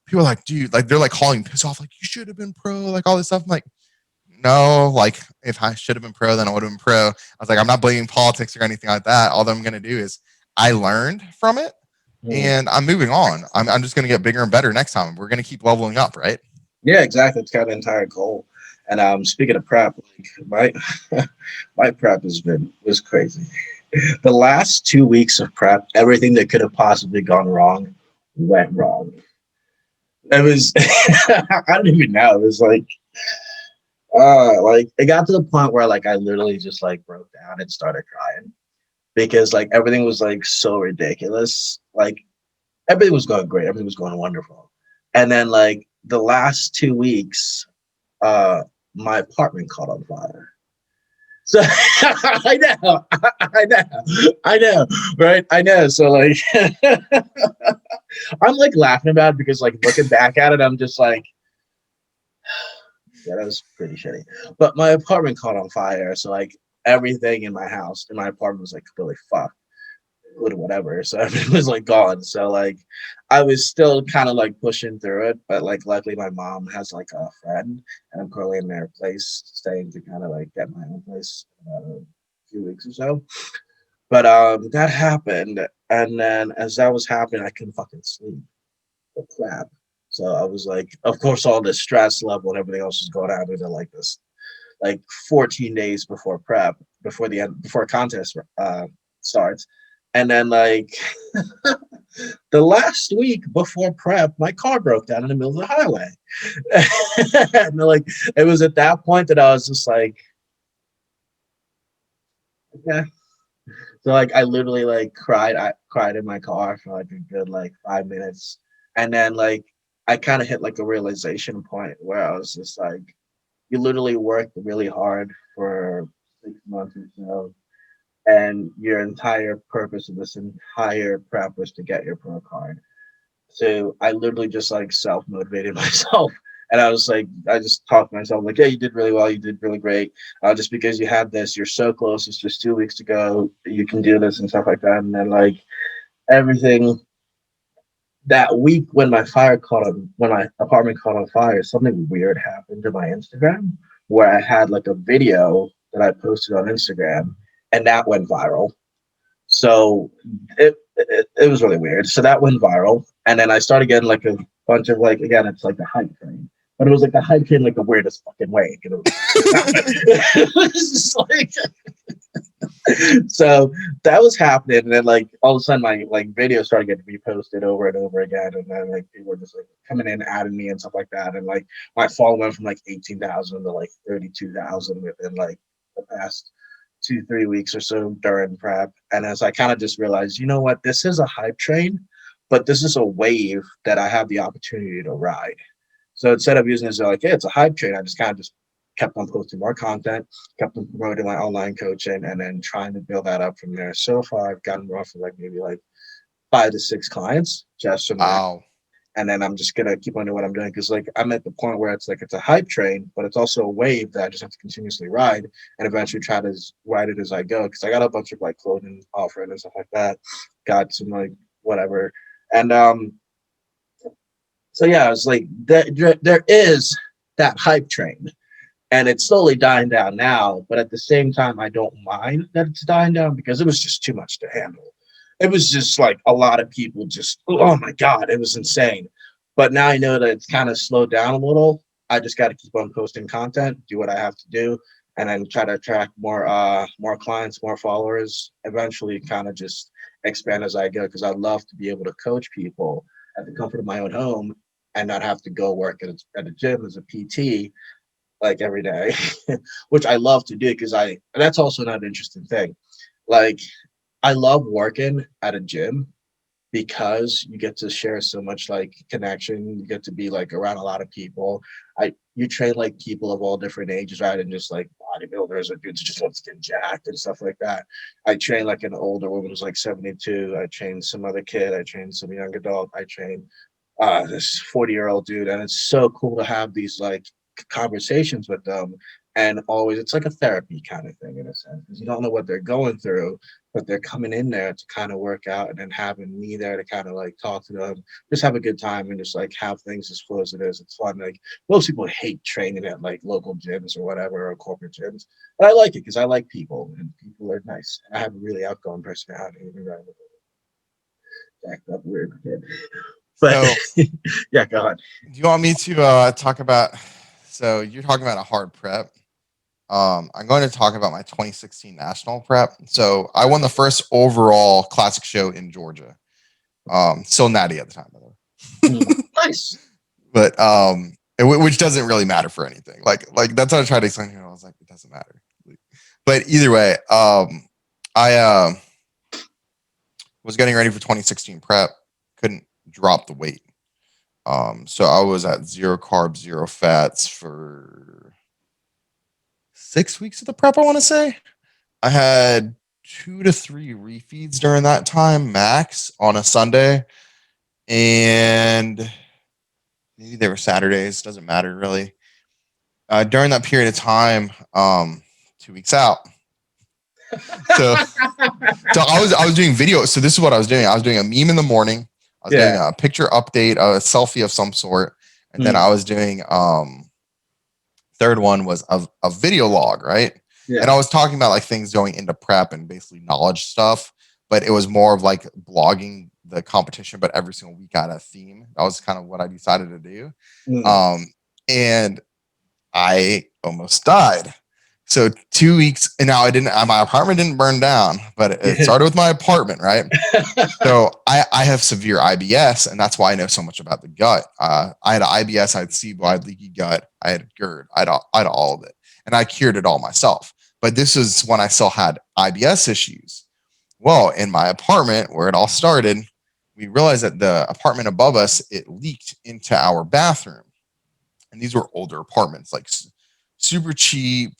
people are like, dude, like they're like calling piss off, like you should have been pro, like all this stuff. I'm like, no, like if I should have been pro, then I would have been pro. I was like, I'm not blaming politics or anything like that. All that I'm gonna do is I learned from it. And I'm moving on. I'm just going to get bigger and better next time. We're going to keep leveling up, right? Yeah, exactly. It's kind of the entire goal. And speaking of prep, like my prep was crazy. The last 2 weeks of prep, everything that could have possibly gone wrong went wrong. It was I don't even know. It was like it got to the point where like I literally just like broke down and started crying because like everything was like so ridiculous. Like everything was going great. Everything was going wonderful. And then like the last 2 weeks, my apartment caught on fire. So I know, right? I know. So like, I'm like laughing about it because like looking back at it, I'm just like, yeah, that was pretty shitty. But my apartment caught on fire. So like everything in my house, in my apartment was like completely fucked. food or whatever. So everything was like gone. So like I was still kind of like pushing through it, but like luckily my mom has like a friend, and I'm currently in their place staying to kind of like get my own place in about a few weeks or so. But that happened, and then as that was happening, I couldn't fucking sleep. The crap. So I was like, of course, all the stress level and everything else was going out into like this, like 14 days before prep, before the end, before contest starts, and then like the last week before prep, my car broke down in the middle of the highway, and like it was at that point that I was just like, okay. So like I literally like cried. I cried in my car for like a good like 5 minutes. And then like I kind of hit like a realization point where I was just like, you literally worked really hard for 6 months or so. And your entire purpose of this entire prep was to get your pro card. So I literally just like self motivated myself. And I was like, I just talked to myself like, yeah, you did really well. You did really great. Just because you had this, you're so close. It's just 2 weeks to go. You can do this and stuff like that. And then like everything that week when when my apartment caught on fire, something weird happened to my Instagram where I had like a video that I posted on Instagram, and that went viral. So it was really weird. So that went viral, and then I started getting like a bunch of like, again, it's like the hype train, but it was like the hype train like the weirdest fucking way. You know, it was just like so that was happening, and then like all of a sudden my like videos started getting reposted over and over again, and then like people were just like coming in, adding me and stuff like that, and like my follow went from like 18,000 to like 32,000 within like the past 2 3 weeks or so during prep. And as I kind of just realized, you know what, this is a hype train, but this is a wave that I have the opportunity to ride. So instead of using it as like, yeah, it's a hype train, I just kind of just kept on posting more content, kept on promoting my online coaching, and then trying to build that up from there. So far, I've gotten roughly like maybe like 5 to 6 clients just from that. Wow. And then I'm just gonna keep on doing what I'm doing because like I'm at the point where it's like it's a hype train, but it's also a wave that I just have to continuously ride and eventually try to ride it as I go. Because I got a bunch of like clothing offering and stuff like that. Got some like whatever, and so yeah, I was like, there is that hype train, and it's slowly dying down now. But at the same time, I don't mind that it's dying down because it was just too much to handle. It was just like a lot of people just, oh my God, it was insane. But now I know that it's kind of slowed down a little. I just got to keep on posting content, do what I have to do, and then try to attract more clients, more followers, eventually kind of just expand as I go because I'd love to be able to coach people at the comfort of my own home and not have to go work at a gym as a PT like every day, which I love to do because that's also not an interesting thing. Like I love working at a gym because you get to share so much like connection. You get to be like around a lot of people. You train like people of all different ages, right? And just like bodybuilders or dudes who just want to get jacked and stuff like that. I train like an older woman who's like 72. I trained some other kid. I trained some young adult. I trained this 40-year-old dude, and it's so cool to have these like conversations with them. And always, it's like a therapy kind of thing in a sense, because you don't know what they're going through, but they're coming in there to kind of work out, and then having me there to kind of like talk to them, just have a good time, and just like have things as flow as it is. It's fun. Like most people hate training at like local gyms or whatever or corporate gyms, but I like it because I like people and people are nice. I have a really outgoing personality, even though I'm a jacked up weird kid. But So, yeah, go ahead. do you want me to talk about? So, you're talking about a hard prep. I'm going to talk about my 2016 national prep. So, I won the first overall classic show in Georgia. Still natty at the time, by the way. Nice. But which doesn't really matter for anything. Like that's what I tried to explain here. I was like, it doesn't matter. But either way, I was getting ready for 2016 prep. Couldn't drop the weight. So I was at 0 carbs, 0 fats for 6 weeks of the prep, I want to say. I had 2 to 3 refeeds during that time, max, on a Sunday. And maybe they were Saturdays, doesn't matter really. During that period of time, 2 weeks out, So so I was doing video. So this is what I was doing. I was doing a meme in the morning. I was doing Yeah. a picture update, a selfie of some sort, and then Mm. I was doing third one was a video log, right? And Yeah. I was talking about like things going into prep and basically knowledge stuff, but it was more of like blogging the competition, but every single week I had a theme. That was kind of what I decided to do. Mm. Um, and I almost died. So 2 weeks, and now I didn't. My apartment didn't burn down, but it started with my apartment, right? So I have severe IBS, and that's why I know so much about the gut. I had IBS, I had SIBO, I had leaky gut, I had GERD, I had all of it, and I cured it all myself. But this is when I still had IBS issues. Well, in my apartment where it all started, we realized that the apartment above us it leaked into our bathroom, and these were older apartments, like super cheap,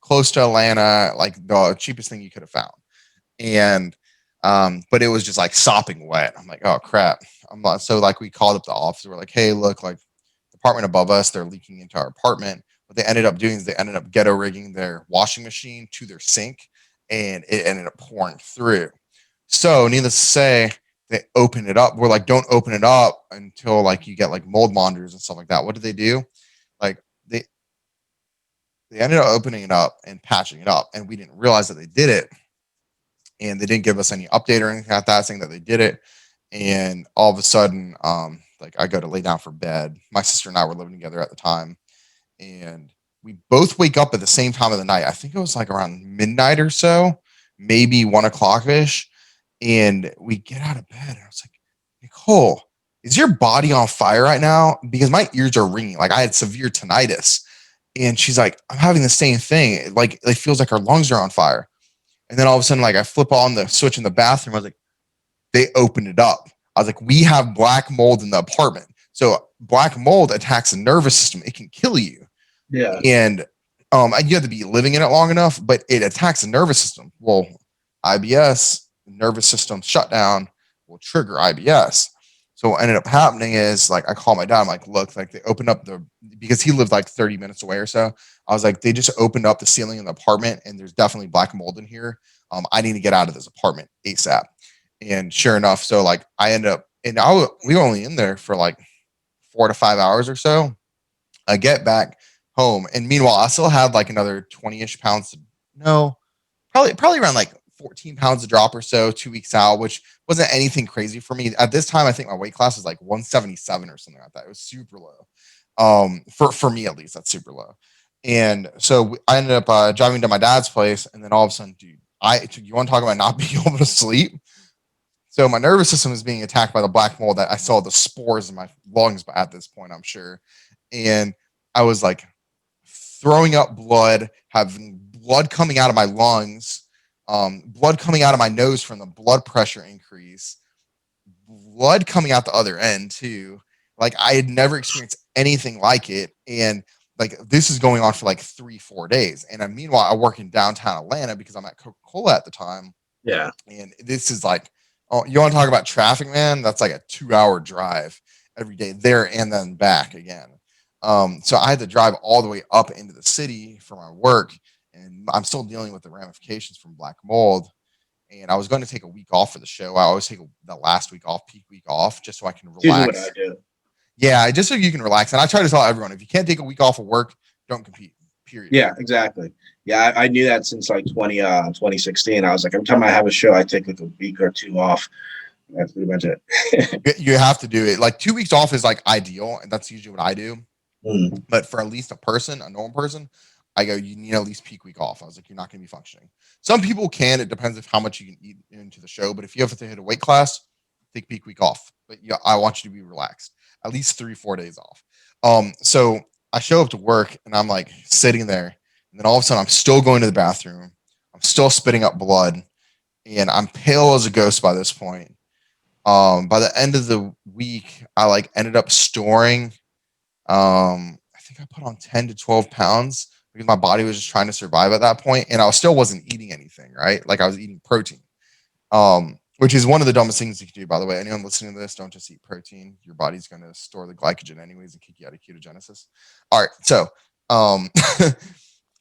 close to Atlanta, like the cheapest thing you could have found. And but it was just like sopping wet. I'm like, oh crap. I'm not so like we called up the office. We're like, hey, look, like the apartment above us, they're leaking into our apartment. What they ended up doing is they ended up ghetto rigging their washing machine to their sink and it ended up pouring through. So needless to say, they opened it up. We're like, don't open it up until like you get like mold monitors and stuff like that. What did they do? Like they ended up opening it up and patching it up, and we didn't realize that they did it, and they didn't give us any update or anything like that saying that they did it. And all of a sudden, like I go to lay down for bed. My sister and I were living together at the time, and we both wake up at the same time of the night. I think it was like around midnight or so, maybe 1 o'clock ish. And we get out of bed, and I was like, Nicole, is your body on fire right now? Because my ears are ringing. Like I had severe tinnitus. And she's like, I'm having the same thing. Like it feels like her lungs are on fire. And then all of a sudden, like I flip on the switch in the bathroom. I was like, they opened it up. I was like, we have black mold in the apartment. So black mold attacks the nervous system. It can kill you. Yeah. And you have to be living in it long enough, but it attacks the nervous system. Well, IBS, nervous system shutdown will trigger IBS. So what ended up happening is like I call my dad. I'm like, look, like they opened up the because he lived like 30 minutes away or so. I was like, they just opened up the ceiling in the apartment and there's definitely black mold in here. I need to get out of this apartment ASAP. And sure enough, so like I ended up and we were only in there for like 4 to 5 hours or so. I get back home, and meanwhile, I still had like another 20-ish pounds. No, probably around like 14 pounds a drop or so 2 weeks out, which wasn't anything crazy for me. At this time, I think my weight class was like 177 or something like that. It was super low. For me at least, that's super low. And so I ended up driving to my dad's place, and then all of a sudden, dude, you want to talk about not being able to sleep? So my nervous system is being attacked by the black mold that I saw the spores in my lungs at this point, I'm sure. And I was like throwing up blood, having blood coming out of my lungs, blood coming out of my nose from the blood pressure increase, blood coming out the other end too. Like I had never experienced anything like it. And like this is going on for like 3, 4 days. And meanwhile, I work in downtown Atlanta because I'm at Coca-Cola at the time. Yeah. And this is like, oh, you want to talk about traffic, man? That's like a 2 hour drive every day there and then back again. So I had to drive all the way up into the city for my work, and I'm still dealing with the ramifications from black mold. And I was going to take a week off for the show. I always take the last week off, peak week off, just so I can It's usually what I relax. do. Yeah, just so you can relax. And I try to tell everyone if you can't take a week off of work, don't compete. Period. Yeah, exactly. Yeah, I knew that since like 2016. I was like, every time I have a show, I take like a week or two off. That's pretty much it. You have to do it. Like 2 weeks off is like ideal, and that's usually what I do. Mm. But for at least a normal person, I go, you need at least peak week off. I was like, you're not going to be functioning. Some people can. It depends on how much you can eat into the show. But if you have to hit a weight class, take peak week off. But yeah, I want you to be relaxed. At least 3, 4 days off. So I show up to work and I'm like sitting there, and then all of a sudden I'm still going to the bathroom. I'm still spitting up blood, and I'm pale as a ghost by this point. By the end of the week, I like ended up storing I think I put on 10 to 12 pounds because my body was just trying to survive at that point, and I still wasn't eating anything, right? Like I was eating protein, which is one of the dumbest things you can do, by the way. Anyone listening to this, don't just eat protein. Your body's going to store the glycogen anyways and kick you out of ketogenesis. All right. So,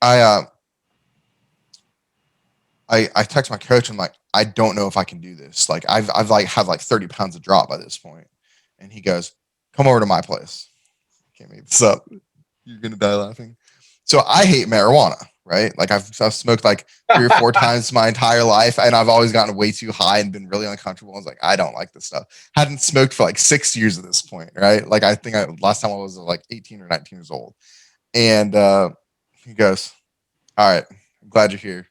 I, I text my coach. I'm like, I don't know if I can do this. Like I've like had like 30 pounds of drop by this point. And he goes, come over to my place. Can't make this up. You're going to die laughing. So I hate marijuana, right? Like I've smoked like 3 or 4 times my entire life, and I've always gotten way too high and been really uncomfortable. I was like, I don't like this stuff. Hadn't smoked for like 6 years at this point, right? Like I think last time I was like 18 or 19 years old. And he goes, all right, I'm glad you're here.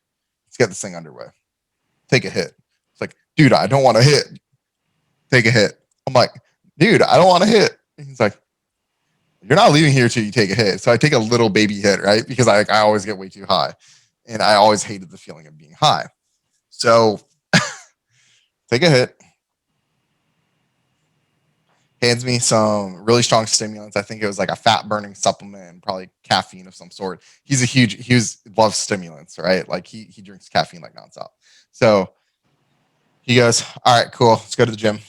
Let's get this thing underway. Take a hit. It's like, dude, I don't want to hit. Take a hit. I'm like, dude, I don't want to hit. And he's like, you're not leaving here till you take a hit. So I take a little baby hit, right? Because I always get way too high. And I always hated the feeling of being high. So take a hit. Hands me some really strong stimulants. I think it was like a fat burning supplement and probably caffeine of some sort. He loves stimulants, right? Like he drinks caffeine like nonstop. So he goes, all right, cool. Let's go to the gym.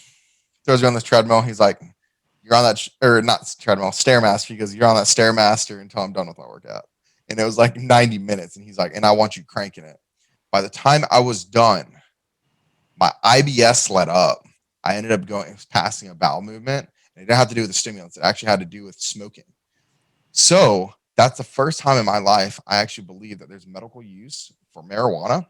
Throws me on this treadmill. He's like, you're on that, or not treadmill, Stairmaster. He goes, you're on that Stairmaster until I'm done with my workout. And it was like 90 minutes. And he's like, and I want you cranking it. By the time I was done, my IBS let up. I ended up passing a bowel movement. And it didn't have to do with the stimulants. It actually had to do with smoking. So that's the first time in my life I actually believe that there's medical use for marijuana.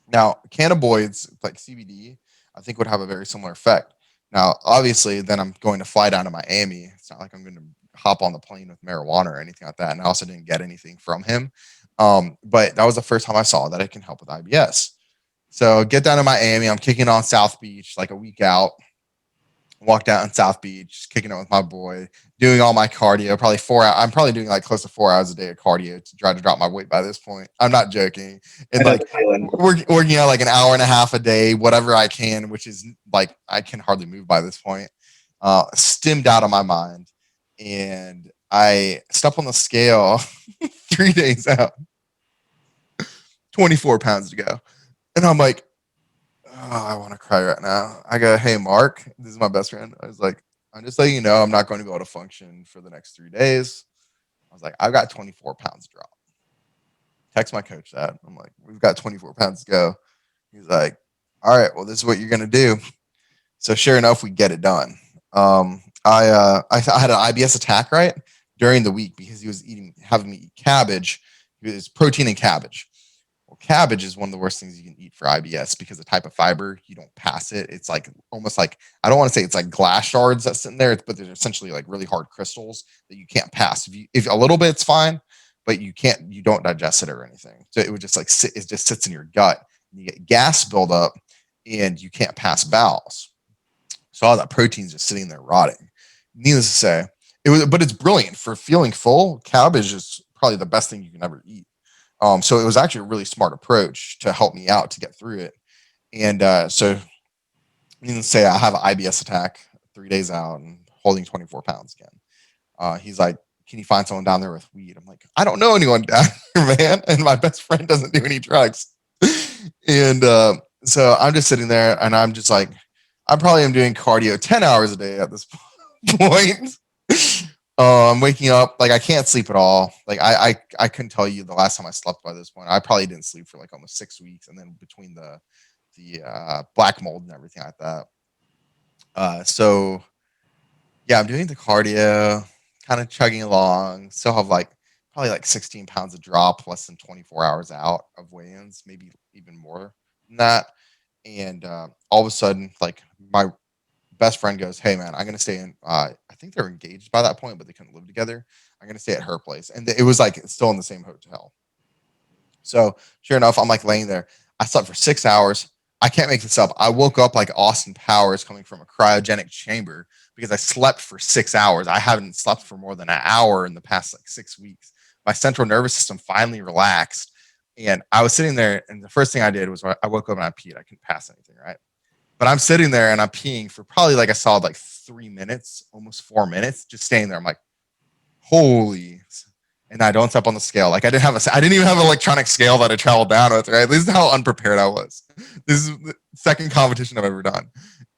Now, cannabinoids like CBD, I think would have a very similar effect. Now, obviously, then I'm going to fly down to Miami. It's not like I'm going to hop on the plane with marijuana or anything like that. And I also didn't get anything from him. But that was the first time I saw that it can help with IBS. So get down to Miami. I'm kicking on South Beach like a week out. Walked out on South Beach, kicking it with my boy, doing all my cardio, probably 4 hours. I'm probably doing like close to 4 hours a day of cardio to try to drop my weight by this point. I'm not joking. And like working out like an hour and a half a day, whatever I can, which is like, I can hardly move by this point. Stimmed out of my mind. And I step on the scale 3 days out, 24 pounds to go. And I'm like, oh, I want to cry right now. I go, hey, Mark, this is my best friend. I was like, I'm just letting you know I'm not going to be able to function for the next 3 days. I was like, I've got 24 pounds drop. Text my coach that. I'm like, we've got 24 pounds to go. He's like, all right, well, this is what you're going to do. So sure enough, we get it done. I had an IBS attack, right, during the week because he was having me eat cabbage. It was protein and cabbage. Well, cabbage is one of the worst things you can eat for IBS because the type of fiber, you don't pass it. It's like almost like, I don't want to say it's like glass shards that's in there, but they're essentially like really hard crystals that you can't pass. If a little bit's fine, but you don't digest it or anything. So it would just like it just sits in your gut. And you get gas buildup and you can't pass bowels. So all that protein's just sitting there rotting. Needless to say, but it's brilliant for feeling full. Cabbage is probably the best thing you can ever eat. So it was actually a really smart approach to help me out to get through it. And so needless to say, I have an IBS attack 3 days out and holding 24 pounds again. He's like, can you find someone down there with weed? I'm like, I don't know anyone down here, man. And my best friend doesn't do any drugs. And so I'm just sitting there and I'm just like, I probably am doing cardio 10 hours a day at this point. I'm waking up, like I can't sleep at all. Like I couldn't tell you the last time I slept by this point. I probably didn't sleep for like almost 6 weeks. And then between the black mold and everything like that. So yeah, I'm doing the cardio, kind of chugging along. Still have like probably like 16 pounds of drop, less than 24 hours out of weigh-ins, maybe even more than that. And all of a sudden, like my best friend goes, hey man, I'm going to stay in, I think they're engaged by that point, but they couldn't live together. I'm going to stay at her place. And it was like, still in the same hotel. So sure enough, I'm like laying there. I slept for 6 hours. I can't make this up. I woke up like Austin Powers coming from a cryogenic chamber because I slept for 6 hours. I haven't slept for more than an hour in the past like 6 weeks. My central nervous system finally relaxed. And I was sitting there, and the first thing I did was I woke up and I peed. I couldn't pass anything, right? But I'm sitting there and I'm peeing for probably like a solid like 3 minutes, almost 4 minutes, just staying there. I'm like, holy. And I don't step on the scale. Like I didn't even have an electronic scale that I traveled down with, right? This is how unprepared I was. This is the second competition I've ever done.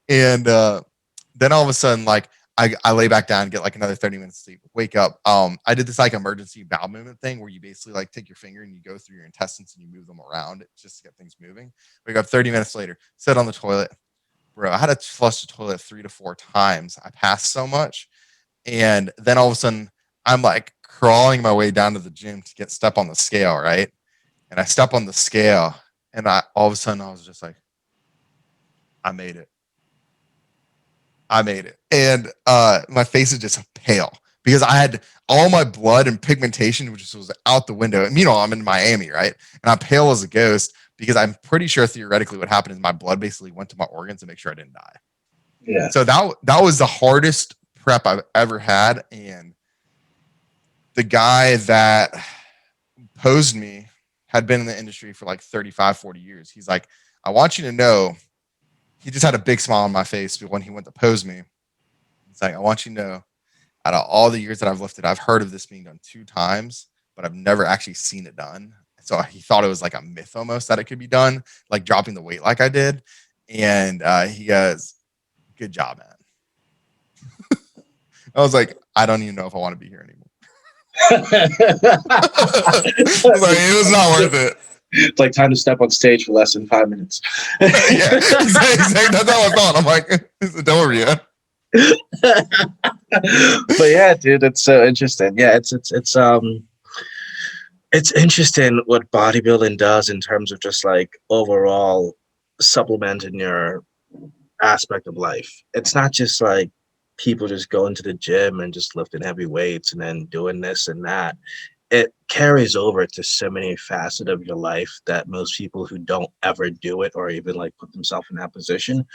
And then all of a sudden, like I lay back down, get like another 30 minutes sleep, wake up. I did this like emergency bowel movement thing where you basically like take your finger and you go through your intestines and you move them around just to get things moving. Wake up 30 minutes later, sit on the toilet. Bro, I had to flush the toilet 3 to 4 times. I passed so much. And then all of a sudden, I'm like crawling my way down to the gym to get step on the scale, right? And I step on the scale, and I all of a sudden I was just like, I made it. I made it. And my face is just pale because I had all my blood and pigmentation, which was out the window. And I'm in Miami, right? And I'm pale as a ghost because I'm pretty sure theoretically what happened is my blood basically went to my organs to make sure I didn't die. Yeah. So that was the hardest prep I've ever had. And the guy that posed me had been in the industry for like 35, 40 years. He's like, I want you to know, he just had a big smile on my face when he went to pose me. He's like, I want you to know, out of all the years that I've lifted, I've heard of this being done 2 times, but I've never actually seen it done. So he thought it was like a myth almost that it could be done, like dropping the weight like I did. And he goes, good job, man. I was like, I don't even know if I want to be here anymore. Like, it was not worth it. It's like time to step on stage for less than 5 minutes. Yeah, exactly. That's how I thought. I'm like, don't worry, yeah. But yeah, dude, it's so interesting. Yeah, it's interesting what bodybuilding does in terms of just like overall supplementing your aspect of life. It's not just like people just going to the gym and just lifting heavy weights and then doing this and that. It carries over to so many facets of your life that most people who don't ever do it or even like put themselves in that position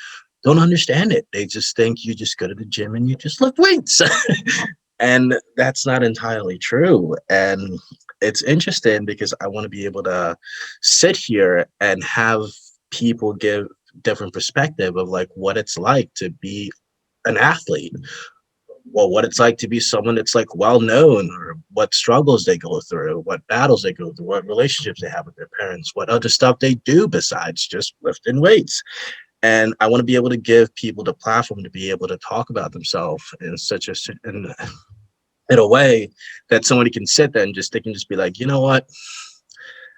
don't understand it. They just think you just go to the gym and you just lift weights. And that's not entirely true. And it's interesting because I want to be able to sit here and have people give different perspective of like what it's like to be an athlete, well, what it's like to be someone that's like well known, or what struggles they go through, what battles they go through, what relationships they have with their parents, what other stuff they do besides just lifting weights. And I want to be able to give people the platform to be able to talk about themselves in such a in a way that somebody can sit there and just they can just be like, you know what,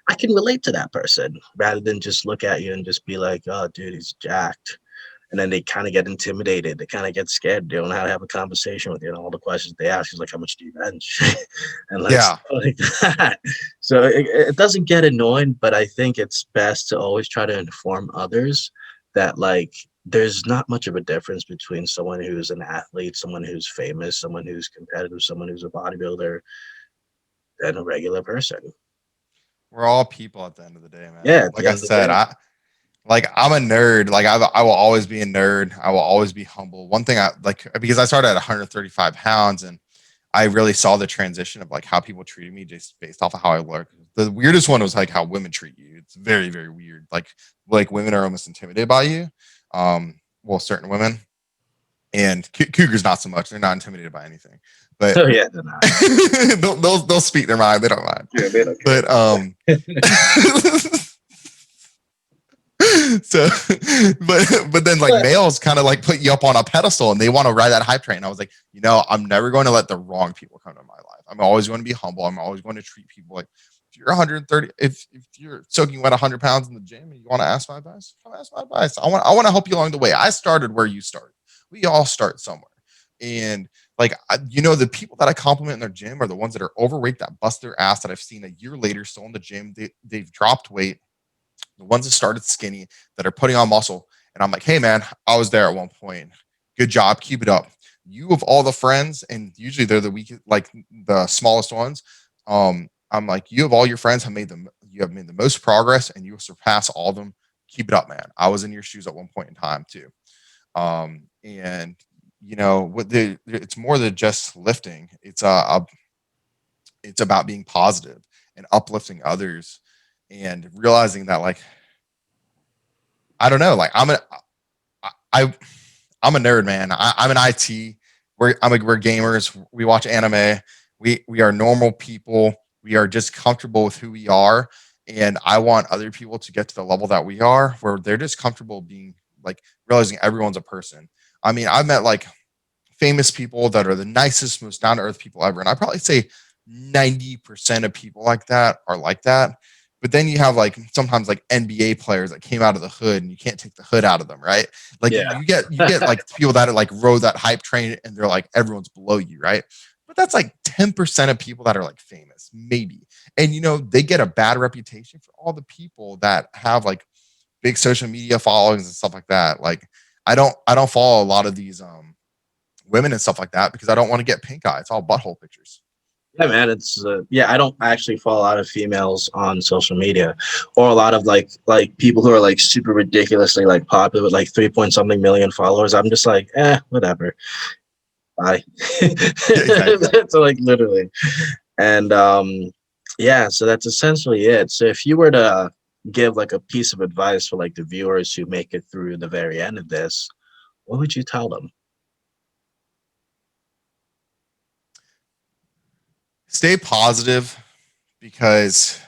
I can relate to that person, rather than just look at you and just be like, oh, dude, he's jacked. And then they kind of get intimidated. They kind of get scared. They don't know how to have a conversation with you. And all the questions they ask is like, how much do you bench? And like, Yeah. like that. So it doesn't get annoying, but I think it's best to always try to inform others that like there's not much of a difference between someone who's an athlete, someone who's famous, someone who's competitive, someone who's a bodybuilder, and a regular person. We're all people at the end of the day, man. Yeah, at Like the I end of the said, day. I'm a nerd. Like I will always be a nerd. I will always be humble. One thing I like, because I started at 135 pounds and I really saw the transition of like how people treated me just based off of how I look. The weirdest one was like how women treat you. It's very, very weird. Like women are almost intimidated by you. Well, certain women, and cougars not so much. They're not intimidated by anything. But Oh yeah, they're not. they'll speak their mind. They don't mind. Yeah, they don't But so but then like males kind of like put you up on a pedestal and they want to ride that hype train. And I was like, I'm never going to let the wrong people come to my life. I'm always going to be humble. I'm always going to treat people like, if you're 130, if you're soaking wet 100 pounds in the gym and you want to ask my advice, come ask my advice. I want to help you along the way. I started where you started. We all start somewhere. And like, the people that I compliment in their gym are the ones that are overweight, that bust their ass, that I've seen a year later still in the gym. They've dropped weight. The ones that started skinny, that are putting on muscle. And I'm like, hey man, I was there at one point. Good job. Keep it up. You of all the friends, and usually they're the weak, like the smallest ones. I'm like, you of all your friends you have made the most progress and you will surpass all of them. Keep it up, man. I was in your shoes at one point in time too. And it's more than just lifting. It's about being positive and uplifting others and realizing that, like, I don't know, like I'm a nerd, man. I'm an IT. We're gamers. We watch anime. We are normal people. We are just comfortable with who we are. And I want other people to get to the level that we are, where they're just comfortable being like realizing everyone's a person. I mean, I've met like famous people that are the nicest, most down to earth people ever. And I probably say 90% of people like that are like that. But then you have like sometimes like NBA players that came out of the hood and you can't take the hood out of them, right? Like Yeah. you get like people that are like rode that hype train and they're like everyone's below you, right? But that's like 10% of people that are like famous, maybe. And you know, they get a bad reputation for all the people that have like big social media followings and stuff like that. Like I don't follow a lot of these women and stuff like that because I don't want to get pink eye. It's all butthole pictures. Yeah, man. It's yeah. I don't actually follow a lot of females on social media, or a lot of like people who are like super ridiculously like popular with like 3 point something million followers. I'm just like, whatever. Bye. Yeah, exactly. So like literally, and yeah. So that's essentially it. So if you were to give like a piece of advice for like the viewers who make it through the very end of this, what would you tell them? Stay positive because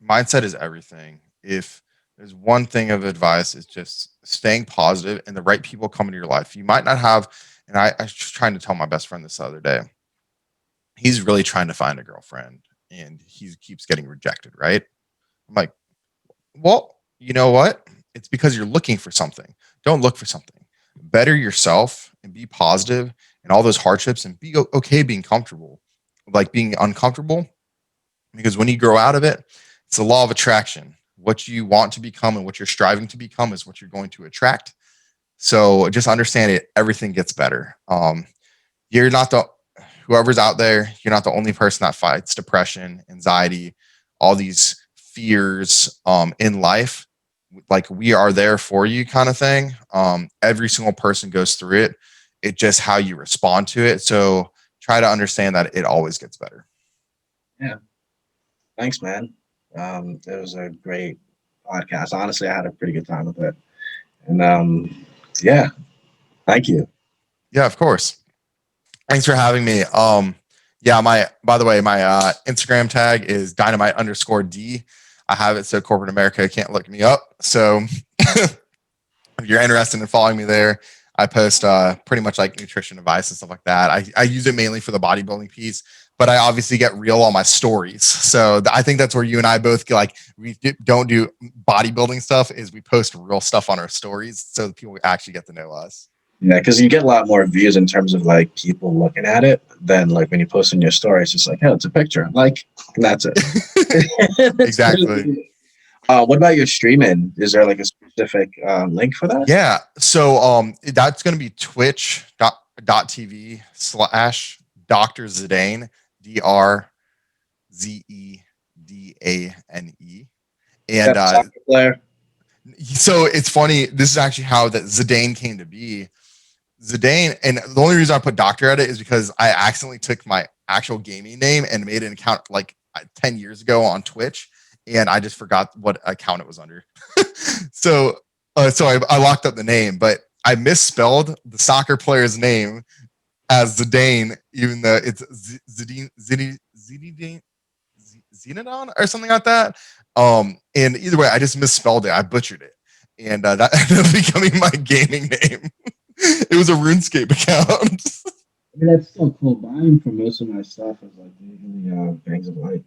mindset is everything. If there's one thing of advice, it's just staying positive and the right people come into your life. You might not have, and I was trying to tell my best friend this the other day. He's really trying to find a girlfriend and he keeps getting rejected, right? I'm like, well, you know what? It's because you're looking for something. Don't look for something. Better yourself and be positive and all those hardships and be okay being comfortable, like being uncomfortable. Because when you grow out of it, it's the law of attraction. What you want to become and what you're striving to become is what you're going to attract. So just understand it. Everything gets better. You're not the whoever's out there. You're not the only person that fights depression, anxiety, all these fears in life. Like we are there for you, kind of thing. Every single person goes through it. It's just how you respond to it. So try to understand that it always gets better. Yeah. Thanks, man. It was a great podcast. Honestly, I had a pretty good time with it. And yeah, thank you. Yeah, of course. Thanks for having me. Yeah, my by the way, my Instagram tag is dynamite_D. I have it so corporate America can't look me up. So if you're interested in following me there, I post pretty much like nutrition advice and stuff like that. I use it mainly for the bodybuilding piece, but I obviously get real on my stories. So I think that's where you and I both get like don't do bodybuilding stuff is we post real stuff on our stories so that people actually get to know us. Yeah, because you get a lot more views in terms of like people looking at it than like when you post in your story. It's just like, oh, it's a picture. Like, and that's it. Exactly. What about your streaming? Is there like a specific link for that? Yeah. So that's gonna be twitch.tv/Dr. Zidane, DRZEDANE. And Yep, soccer player. so it's funny, this is actually how that Zidane came to be. Zidane, and the only reason I put doctor at it is because I accidentally took my actual gaming name and made an account like 10 years ago on Twitch, and I just forgot what account it was under. so I locked up the name, but I misspelled the soccer player's name as Zidane, even though it's Zinedine or something like that. And either way, I just misspelled it. I butchered it, and that ended up becoming my gaming name. It was a RuneScape account. I mean, that's still cool. Buying for most of my stuff is like usually Gangs of Light.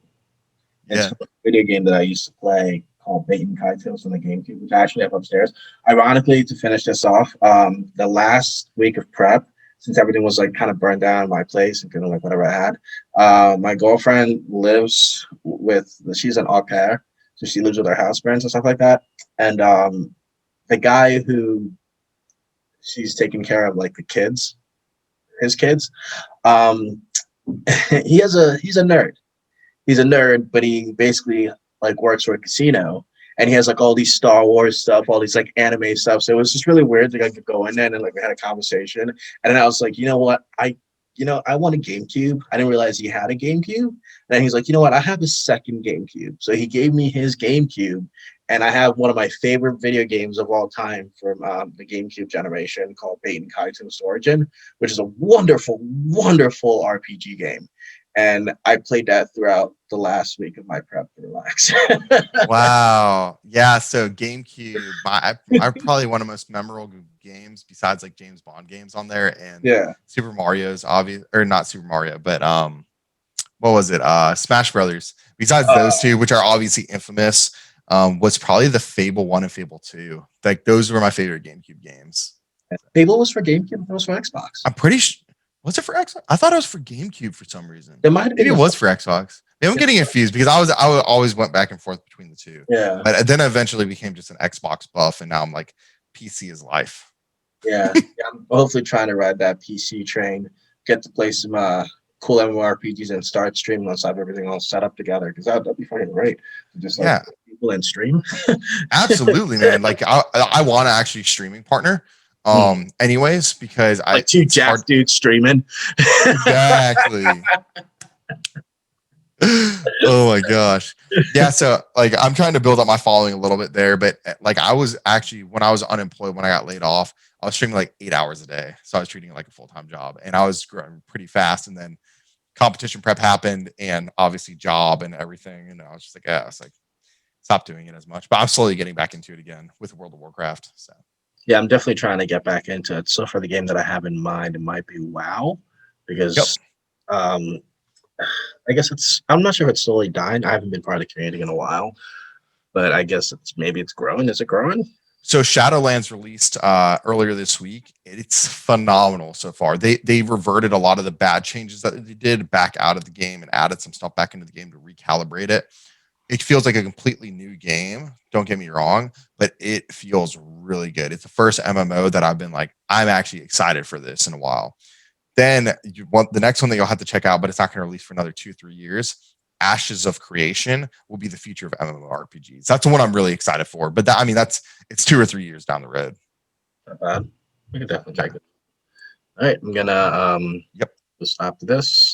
It's Yeah. a video game that I used to play called Bait and Kaitos on the GameCube, which I actually have upstairs. Ironically, to finish this off, the last week of prep, since everything was like kind of burned down in my place and kind of like whatever I had, my girlfriend lives with, she's an au pair, so she lives with her house parents and stuff like that. And the guy who she's taking care of, like the kids, his kids, um, he's a nerd. He's a nerd, but he basically like works for a casino, and he has like all these Star Wars stuff, all these like anime stuff. So it was just really weird to like go in there and like we had a conversation. And then I was like, you know what? I want a GameCube. I didn't realize he had a GameCube. And then he's like, you know what? I have a second GameCube. So he gave me his GameCube, and I have one of my favorite video games of all time from the GameCube generation called Bait and Kaitos Origin, which is a wonderful, wonderful RPG game. and I played that throughout the last week of my prep to relax. Wow. Yeah. So GameCube, I probably one of the most memorable games besides like James Bond games on there, and Yeah. Super Mario's obvious, or not Super Mario, but what was it? Smash Brothers. Besides those two, which are obviously infamous, was probably the Fable 1 and Fable 2. Like those were my favorite GameCube games. Fable was for GameCube. It was for Xbox. I'm pretty sure. Was it for Xbox? I thought it was for GameCube for some reason. It might have been. Maybe it was for Xbox. Maybe I'm getting confused because I always went back and forth between the two. Yeah. But then eventually became just an Xbox buff, and now I'm like, PC is life. Yeah. I'm hopefully trying to ride that PC train, get to play some cool MMORPGs and start streaming once I have everything all set up together. Because that'd be fucking great. Just like people and stream. Absolutely, man. Like I want to actually streaming partner. Anyways, because like two jack dudes streaming. Exactly. Oh my gosh. Yeah, so like I'm trying to build up my following a little bit there, but like I was actually, when I was unemployed, when I got laid off, I was streaming like 8 hours a day. So I was treating it like a full-time job, and I was growing pretty fast. And then competition prep happened, and obviously job and everything. And I was just like, yeah, it's like stop doing it as much. But I'm slowly getting back into it again with World of Warcraft. So yeah, I'm definitely trying to get back into it. So for the game that I have in mind, it might be WoW, because I guess I'm not sure if it's slowly dying. I haven't been part of the community in a while, but I guess maybe it's growing. Is it growing? So Shadowlands released earlier this week. It's phenomenal so far. They reverted a lot of the bad changes that they did back out of the game and added some stuff back into the game to recalibrate it. It feels like a completely new game. Don't get me wrong, but it feels really good. It's the first MMO that I've been like, I'm actually excited for this in a while. Then the next one that you'll have to check out, but it's not going to release for another 2-3 years. Ashes of Creation will be the future of MMORPGs. That's the one I'm really excited for. But it's 2 or 3 years down the road. Not bad. We can definitely check it. All right, I'm gonna just after this.